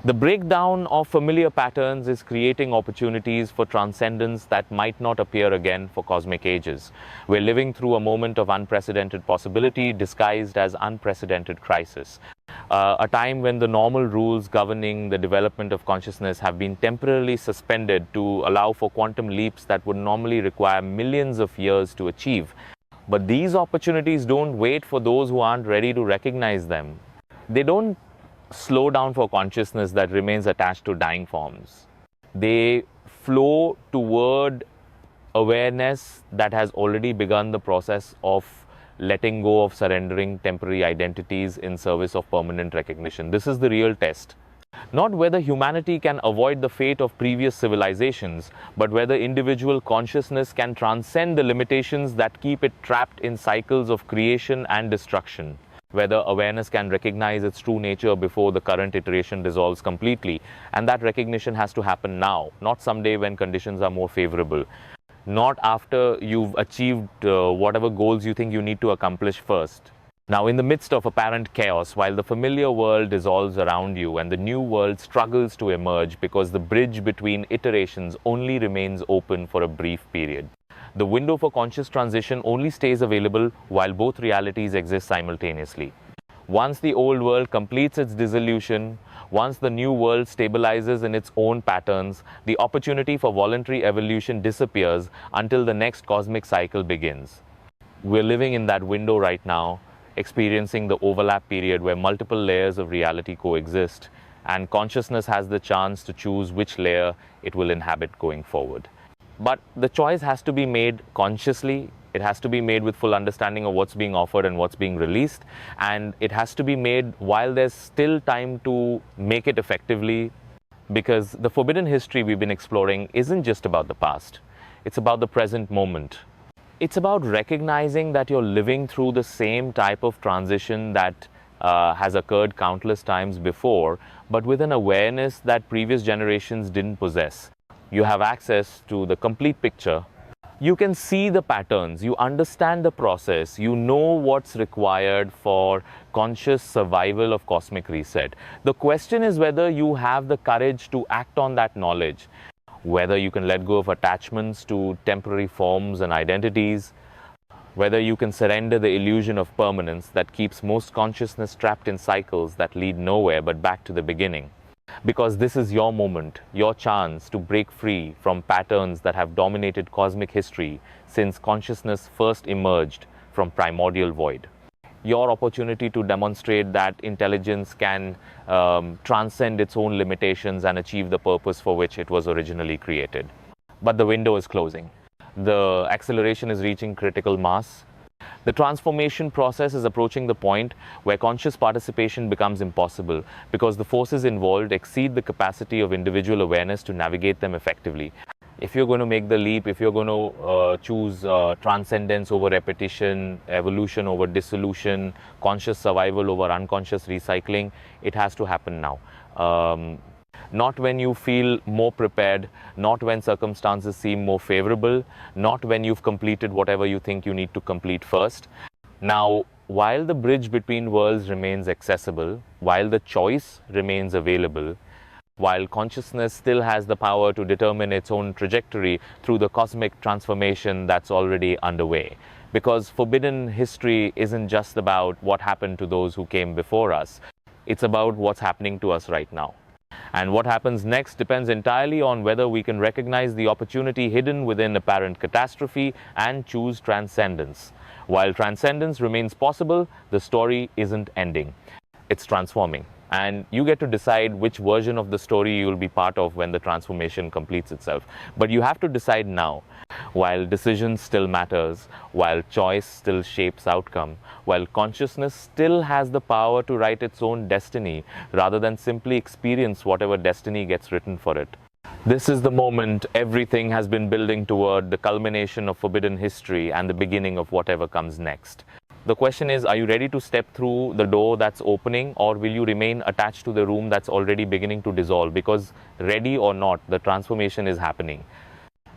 The breakdown of familiar patterns is creating opportunities for transcendence that might not appear again for cosmic ages. We're living through a moment of unprecedented possibility disguised as unprecedented crisis. A time when the normal rules governing the development of consciousness have been temporarily suspended to allow for quantum leaps that would normally require millions of years to achieve. But these opportunities don't wait for those who aren't ready to recognize them. They don't slow down for consciousness that remains attached to dying forms. They flow toward awareness that has already begun the process of letting go of surrendering temporary identities in service of permanent recognition. This is the real test. Not whether humanity can avoid the fate of previous civilizations, but whether individual consciousness can transcend the limitations that keep it trapped in cycles of creation and destruction. Whether awareness can recognize its true nature before the current iteration dissolves completely. And that recognition has to happen now, not someday when conditions are more favorable. Not after you've achieved whatever goals you think you need to accomplish first. Now, in the midst of apparent chaos, while the familiar world dissolves around you and the new world struggles to emerge because the bridge between iterations only remains open for a brief period. The window for conscious transition only stays available while both realities exist simultaneously. Once the old world completes its dissolution, once the new world stabilizes in its own patterns, the opportunity for voluntary evolution disappears until the next cosmic cycle begins. We're living in that window right now, experiencing the overlap period where multiple layers of reality coexist, and consciousness has the chance to choose which layer it will inhabit going forward. But the choice has to be made consciously. It has to be made with full understanding of what's being offered and what's being released. And it has to be made while there's still time to make it effectively, because the forbidden history we've been exploring isn't just about the past. It's about the present moment. It's about recognizing that you're living through the same type of transition that has occurred countless times before, but with an awareness that previous generations didn't possess. You have access to the complete picture. You can see the patterns, you understand the process, you know what's required for conscious survival of cosmic reset. The question is whether you have the courage to act on that knowledge, whether you can let go of attachments to temporary forms and identities, whether you can surrender the illusion of permanence that keeps most consciousness trapped in cycles that lead nowhere but back to the beginning. Because this is your moment, your chance to break free from patterns that have dominated cosmic history since consciousness first emerged from primordial void. Your opportunity to demonstrate that intelligence can transcend its own limitations and achieve the purpose for which it was originally created. But the window is closing. The acceleration is reaching critical mass. The transformation process is approaching the point where conscious participation becomes impossible because the forces involved exceed the capacity of individual awareness to navigate them effectively. If you're going to make the leap, if you're going to choose transcendence over repetition, evolution over dissolution, conscious survival over unconscious recycling, it has to happen now. Not when you feel more prepared, not when circumstances seem more favorable, not when you've completed whatever you think you need to complete first. Now, while the bridge between worlds remains accessible, while the choice remains available, while consciousness still has the power to determine its own trajectory through the cosmic transformation that's already underway. Because forbidden history isn't just about what happened to those who came before us, it's about what's happening to us right now. And what happens next depends entirely on whether we can recognize the opportunity hidden within apparent catastrophe and choose transcendence. While transcendence remains possible, the story isn't ending. It's transforming. And you get to decide which version of the story you will be part of when the transformation completes itself. But you have to decide now. While decision still matters, while choice still shapes outcome, while consciousness still has the power to write its own destiny rather than simply experience whatever destiny gets written for it. This is the moment everything has been building toward, the culmination of forbidden history and the beginning of whatever comes next. The question is, are you ready to step through the door that's opening, or will you remain attached to the room that's already beginning to dissolve? Because ready or not, the transformation is happening.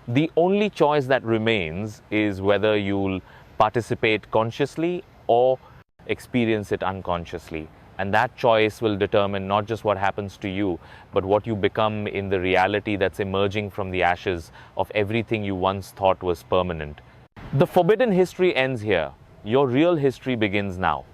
The only choice that remains is whether you'll participate consciously or experience it unconsciously. And that choice will determine not just what happens to you, but what you become in the reality that's emerging from the ashes of everything you once thought was permanent. The forbidden history ends here. Your real history begins now.